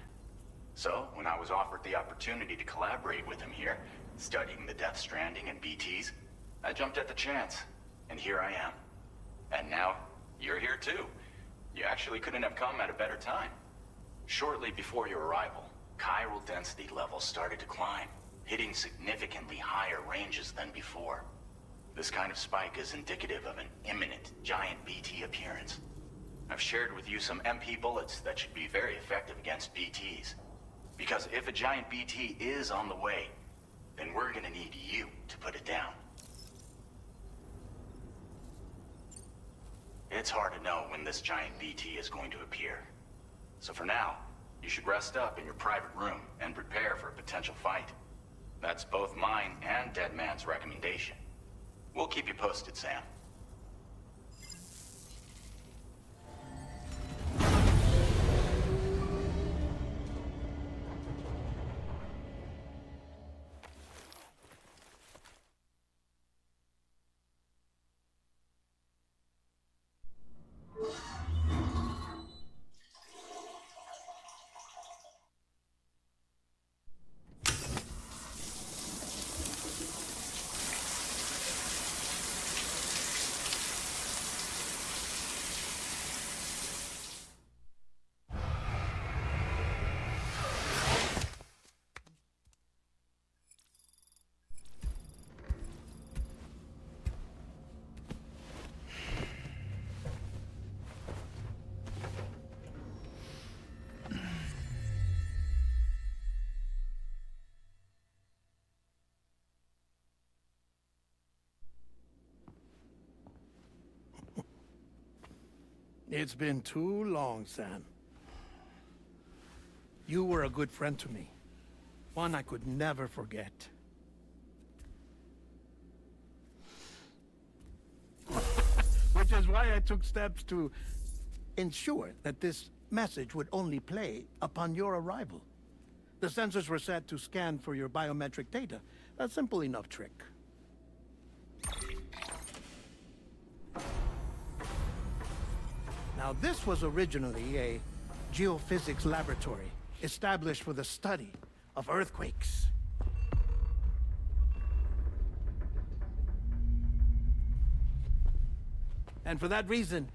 So, when I was offered the opportunity to collaborate with him here, studying the Death Stranding and BTs, I jumped at the chance, and here I am. And now, you're here too. You actually couldn't have come at a better time. Shortly before your arrival, chiral density levels started to climb, hitting significantly higher ranges than before. This kind of spike is indicative of an imminent giant BT appearance. I've shared with you some MP bullets that should be very effective against BTs. Because if a giant BT is on the way, then we're gonna need you to put it down. It's hard to know when this giant BT is going to appear. So for now, you should rest up in your private room and prepare for a potential fight. That's both mine and Deadman's recommendation. We'll keep you posted, Sam. It's been too long, Sam. You were a good friend to me. One I could never forget. Which is why I took steps to ensure that this message would only play upon your arrival. The sensors were set to scan for your biometric data. A simple enough trick. Now, this was originally a geophysics laboratory established for the study of earthquakes. And for that reason,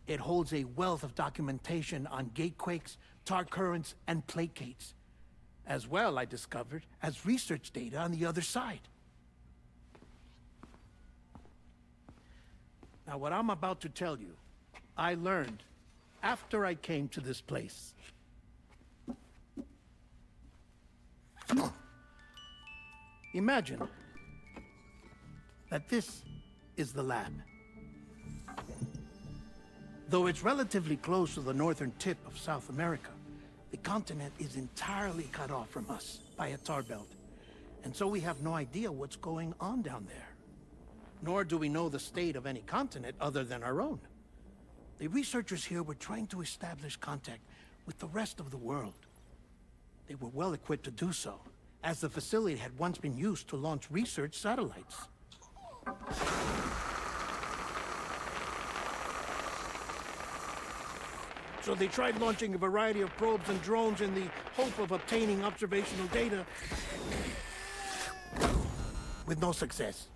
it holds a wealth of documentation on gatequakes, tar currents, and placates. As well, I discovered, as research data on the other side. Now, what I'm about to tell you, I learned after I came to this place. Imagine that this is the lab. Though it's relatively close to the northern tip of South America, the continent is entirely cut off from us by a tar belt. And so we have no idea what's going on down there. Nor do we know the state of any continent other than our own. The researchers here were trying to establish contact with the rest of the world. They were well equipped to do so, as the facility had once been used to launch research satellites. So they tried launching a variety of probes and drones in the hope of obtaining observational data, with no success.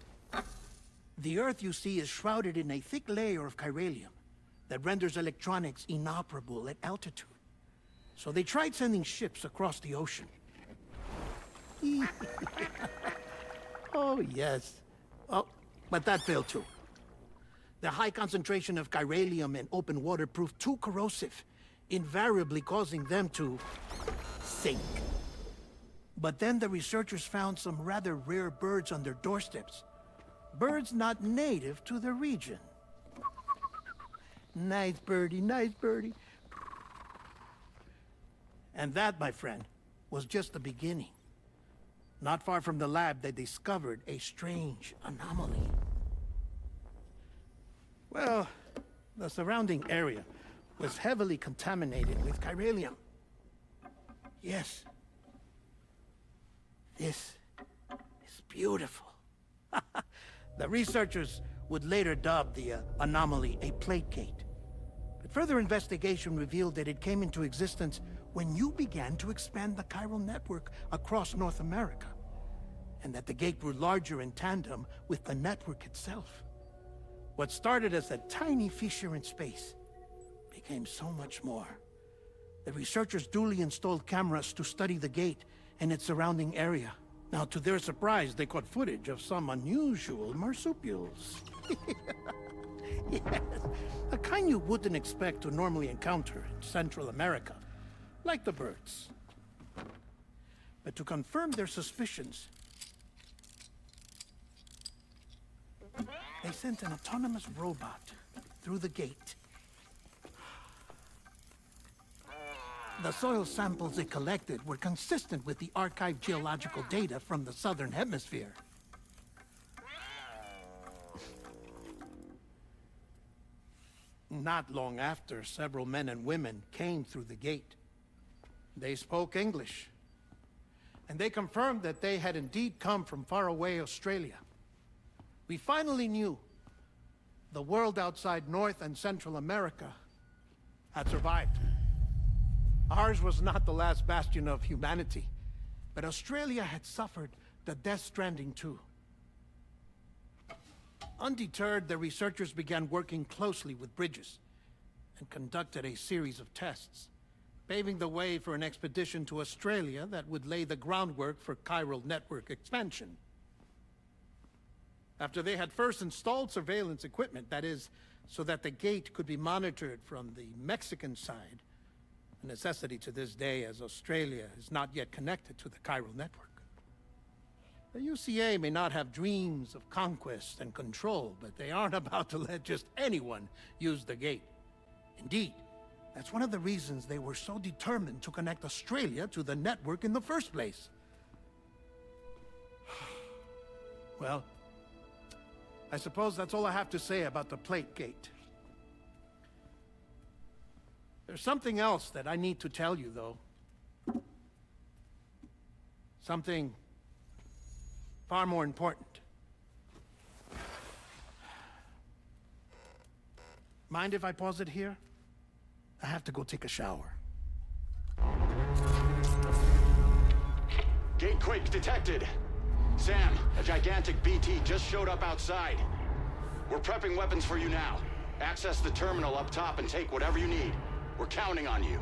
The Earth, you see, is shrouded in a thick layer of chiralium that renders electronics inoperable at altitude. So they tried sending ships across the ocean. Oh, yes. Oh, but that failed too. The high concentration of chiralium in open water proved too corrosive, invariably causing them to sink. But then the researchers found some rather rare birds on their doorsteps. Birds not native to the region. Nice birdie, nice birdie. And that, my friend, was just the beginning. Not far from the lab, they discovered a strange anomaly. Well, the surrounding area was heavily contaminated with chiralium. Yes. This is beautiful. The researchers would later dub the anomaly a plate gate. But further investigation revealed that it came into existence when you began to expand the chiral network across North America, and that the gate grew larger in tandem with the network itself. What started as a tiny fissure in space became so much more. The researchers duly installed cameras to study the gate and its surrounding area. Now, to their surprise, they caught footage of some unusual marsupials. Yes, a kind you wouldn't expect to normally encounter in Central America, like the birds. But to confirm their suspicions, they sent an autonomous robot through the gate. The soil samples it collected were consistent with the archived geological data from the southern hemisphere. Not long after, several men and women came through the gate. They spoke English, and they confirmed that they had indeed come from faraway Australia. We finally knew the world outside North and Central America had survived. Ours was not the last bastion of humanity, but Australia had suffered the death stranding too. Undeterred, the researchers began working closely with Bridges and conducted a series of tests, paving the way for an expedition to Australia that would lay the groundwork for chiral network expansion. After they had first installed surveillance equipment, that is, so that the gate could be monitored from the Mexican side, a necessity to this day as Australia is not yet connected to the chiral network. The UCA may not have dreams of conquest and control, but they aren't about to let just anyone use the gate. Indeed, that's one of the reasons they were so determined to connect Australia to the network in the first place. Well, I suppose that's all I have to say about the plate gate. There's something else that I need to tell you, though. Something far more important. Mind if I pause it here? I have to go take a shower. Gate quake detected. Sam, a gigantic BT just showed up outside. We're prepping weapons for you now. Access the terminal up top and take whatever you need. We're counting on you.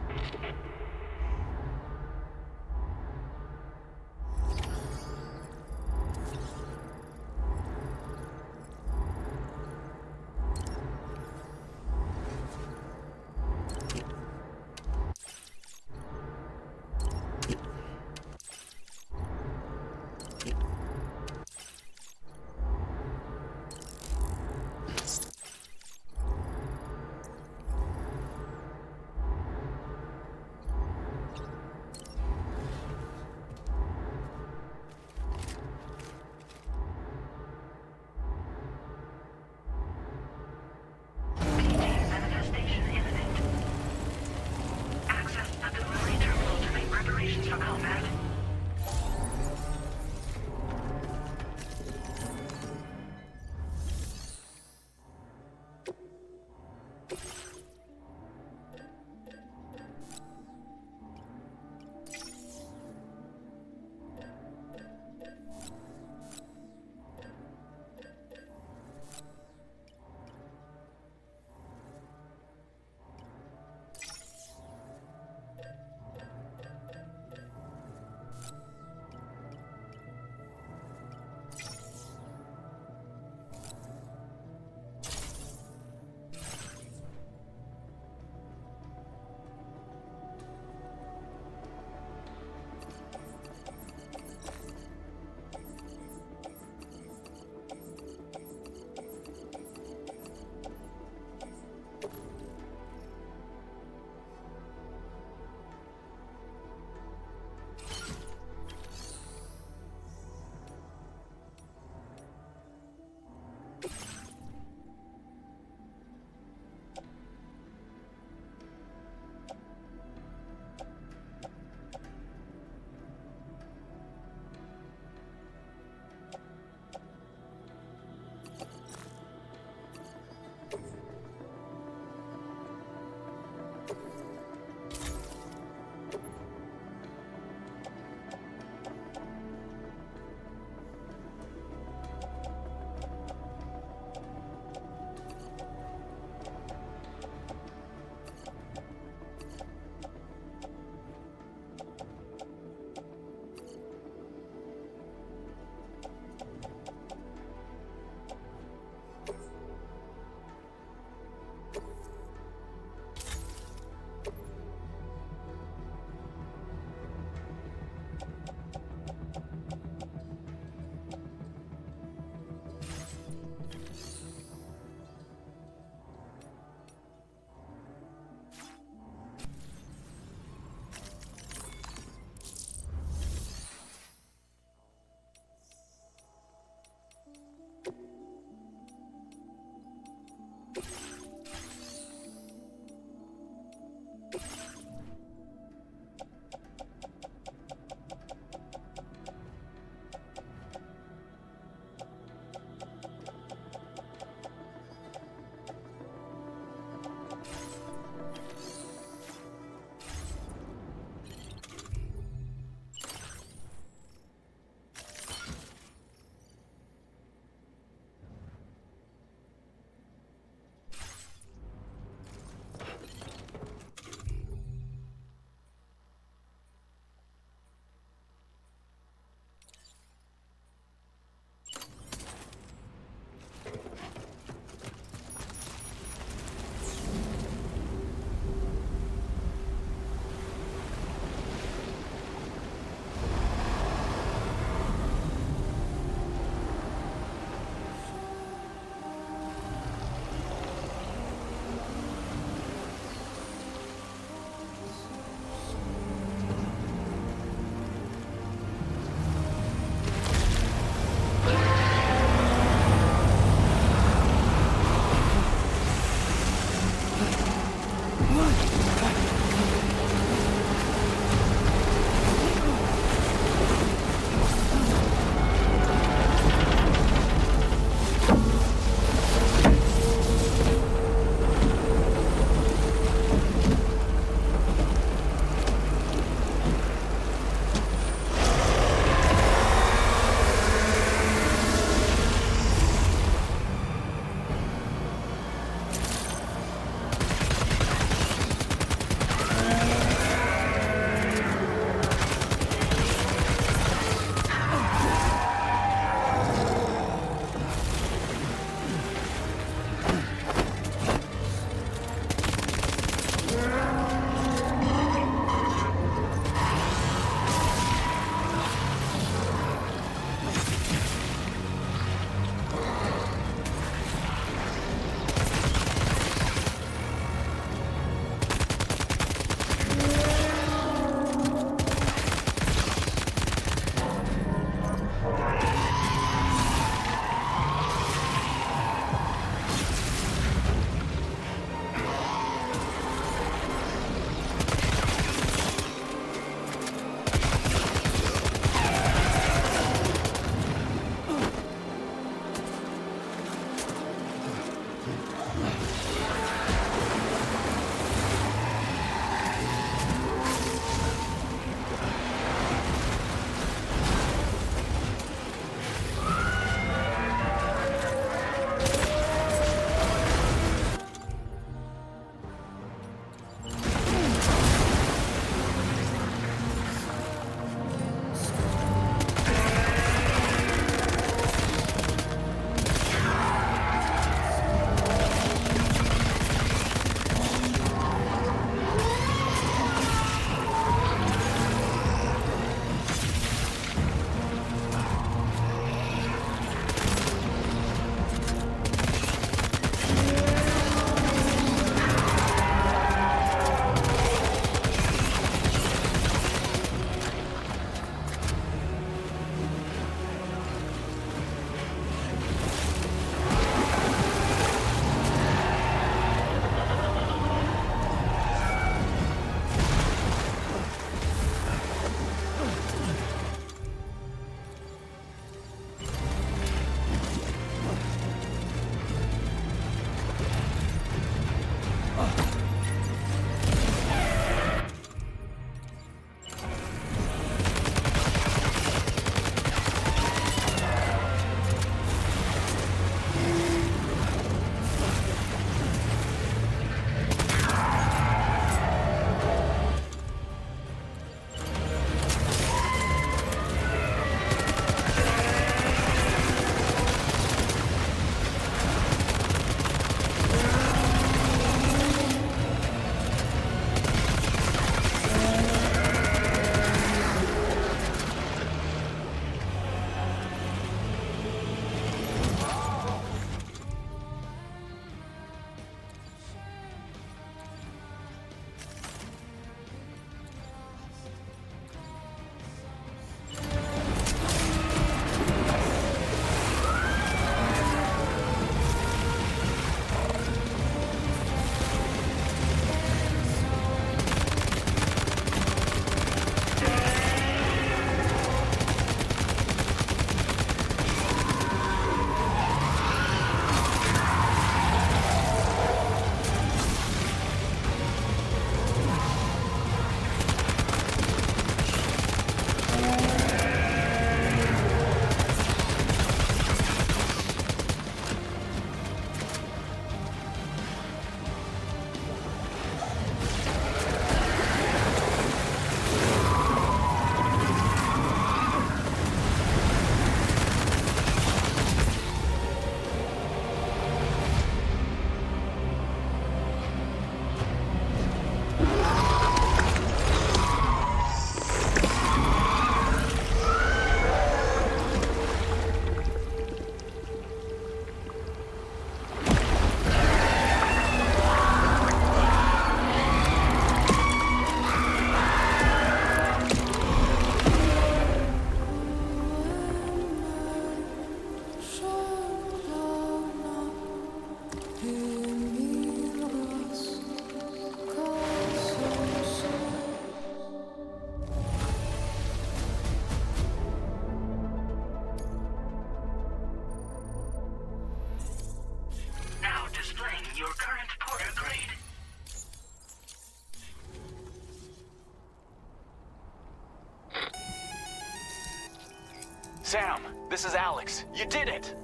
Sam, this is Alex. You did it!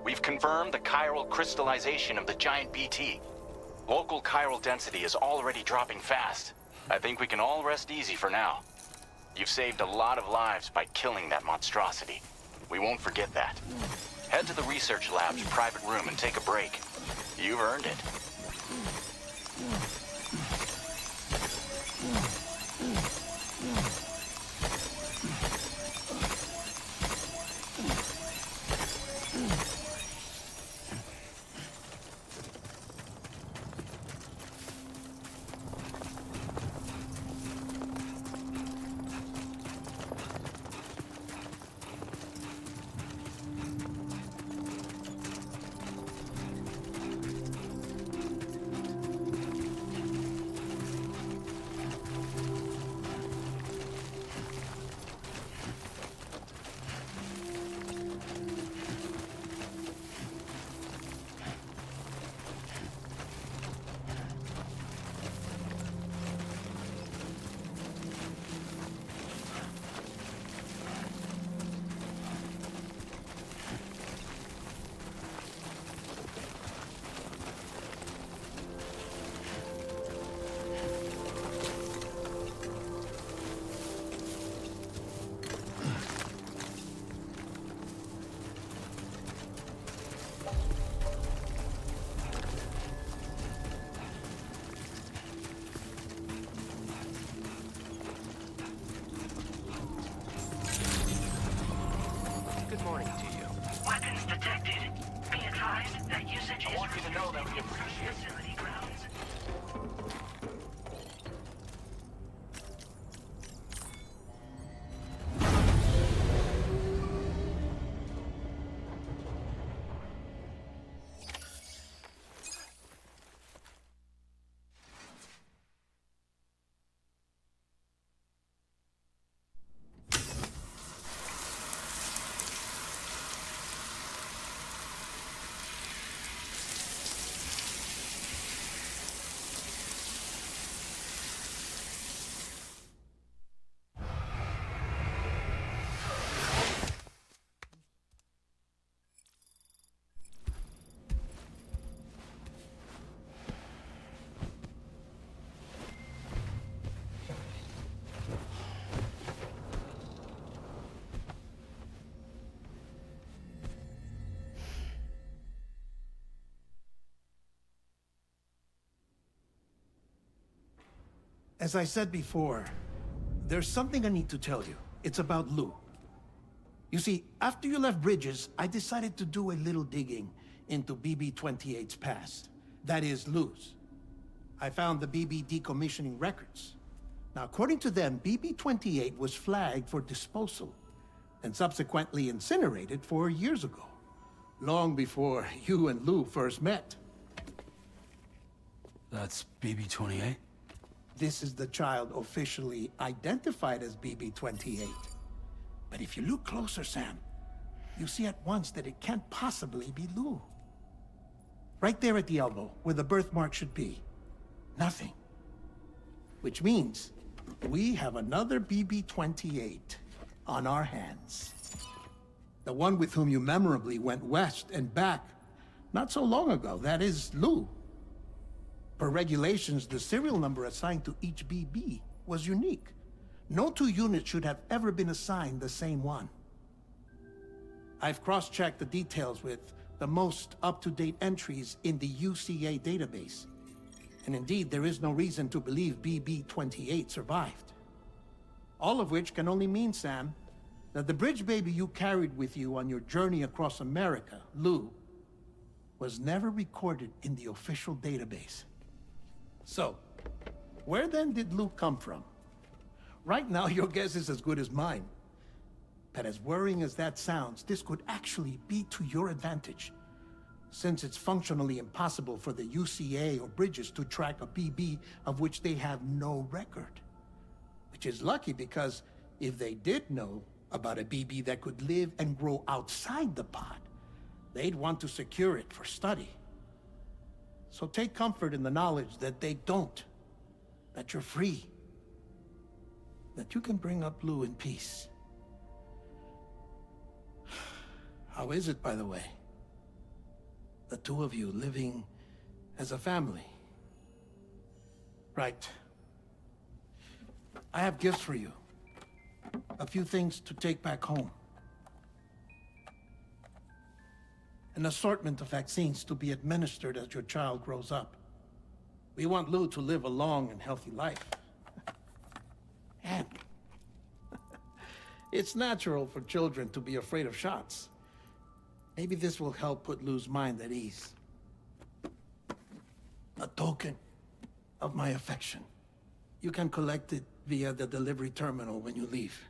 We've confirmed the chiral crystallization of the giant BT. Local chiral density is already dropping fast. I think we can all rest easy for now. You've saved a lot of lives by killing that monstrosity. We won't forget that. Head to the research lab's private room and take a break. You've earned it. Good morning to you. Weapons detected. Be advised that usage I want you to know that we appreciate it. facility grounds. As I said before, there's something I need to tell you. It's about Lou. You see, after you left Bridges, I decided to do a little digging into BB-28's past. That is, Lou's. I found the BB decommissioning records. Now, according to them, BB-28 was flagged for disposal and subsequently incinerated 4 years ago, long before you and Lou first met. That's BB-28? This is the child officially identified as BB-28. But if you look closer, Sam, you see at once that it can't possibly be Lou. Right there at the elbow, where the birthmark should be. Nothing. Which means we have another BB-28 on our hands. The one with whom you memorably went west and back not so long ago. That is Lou. Per regulations, the serial number assigned to each BB was unique. No two units should have ever been assigned the same one. I've cross-checked the details with the most up-to-date entries in the UCA database. And indeed, there is no reason to believe BB-28 survived. All of which can only mean, Sam, that the bridge baby you carried with you on your journey across America, Lou, was never recorded in the official database. So, where then did Lou come from? Right now, your guess is as good as mine. But as worrying as that sounds, this could actually be to your advantage, since it's functionally impossible for the UCA or Bridges to track a BB of which they have no record. Which is lucky, because if they did know about a BB that could live and grow outside the pod, they'd want to secure it for study. So take comfort in the knowledge that they don't, that you're free, that you can bring up Lou in peace. How is it, by the way? The two of you living as a family. Right. I have gifts for you. A few things to take back home. An assortment of vaccines to be administered as your child grows up. We want Lou to live a long and healthy life. And it's natural for children to be afraid of shots. Maybe this will help put Lou's mind at ease. A token of my affection. You can collect it via the delivery terminal when you leave.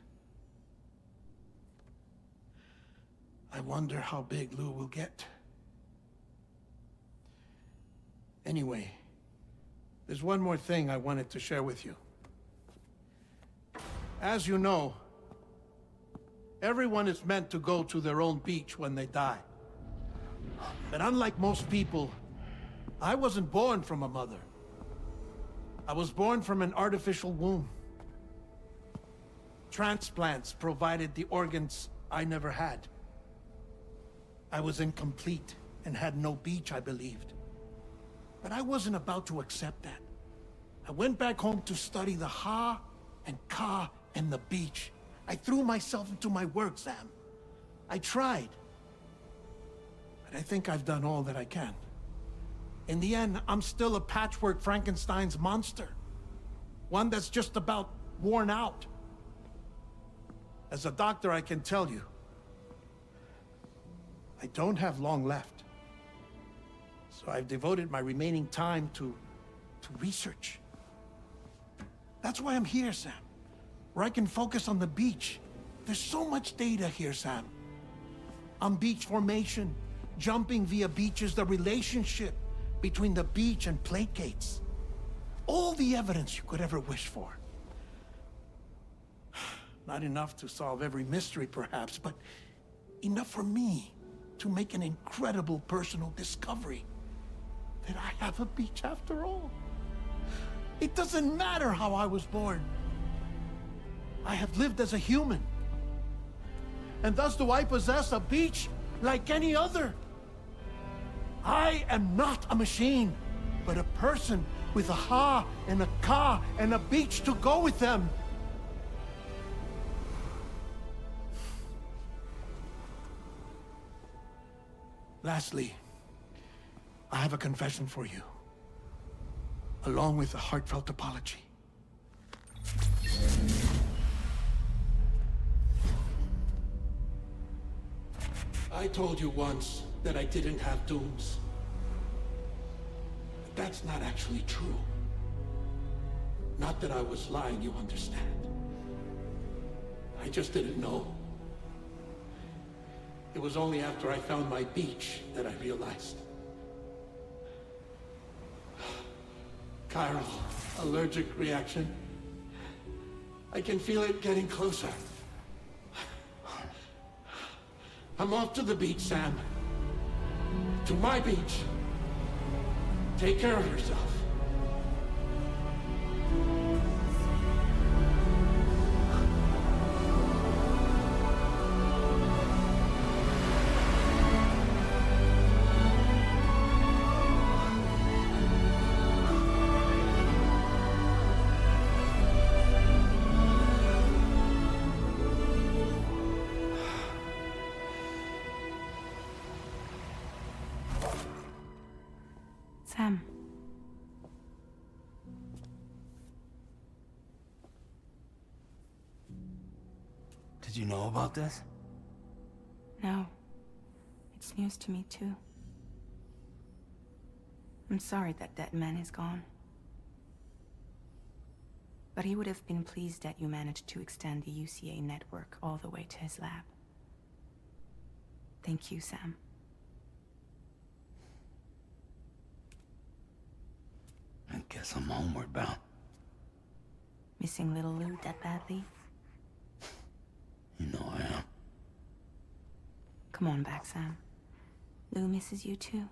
I wonder how big Lou will get. Anyway, there's one more thing I wanted to share with you. As you know, everyone is meant to go to their own beach when they die. But unlike most people, I wasn't born from a mother. I was born from an artificial womb. Transplants provided the organs I never had. I was incomplete and had no beach, I believed. But I wasn't about to accept that. I went back home to study the Ha and Ka and the beach. I threw myself into my work, Sam. I tried. But I think I've done all that I can. In the end, I'm still a patchwork Frankenstein's monster. One that's just about worn out. As a doctor, I can tell you, I don't have long left. So I've devoted my remaining time to research. That's why I'm here, Sam. Where I can focus on the beach. There's so much data here, Sam. On beach formation, jumping via beaches, the relationship between the beach and plate gates. All the evidence you could ever wish for. Not enough to solve every mystery, perhaps, but enough for me to make an incredible personal discovery. That I have a beach after all. It doesn't matter how I was born. I have lived as a human. And thus do I possess a beach like any other. I am not a machine, but a person with a Ha and a Ka and a beach to go with them. Lastly, I have a confession for you, along with a heartfelt apology. I told you once that I didn't have dooms. But that's not actually true. Not that I was lying, you understand. I just didn't know. It was only after I found my beach that I realized. Chiral allergic reaction. I can feel it getting closer. I'm off to the beach, Sam. To my beach. Take care of yourself. Sam. Did you know about this? No. It's news to me, too. I'm sorry that that man is gone. But he would have been pleased that you managed to extend the UCA network all the way to his lab. Thank you, Sam. I guess I'm homeward bound. Missing little Lou that badly? You know I am. Come on back, Sam. Lou misses you too.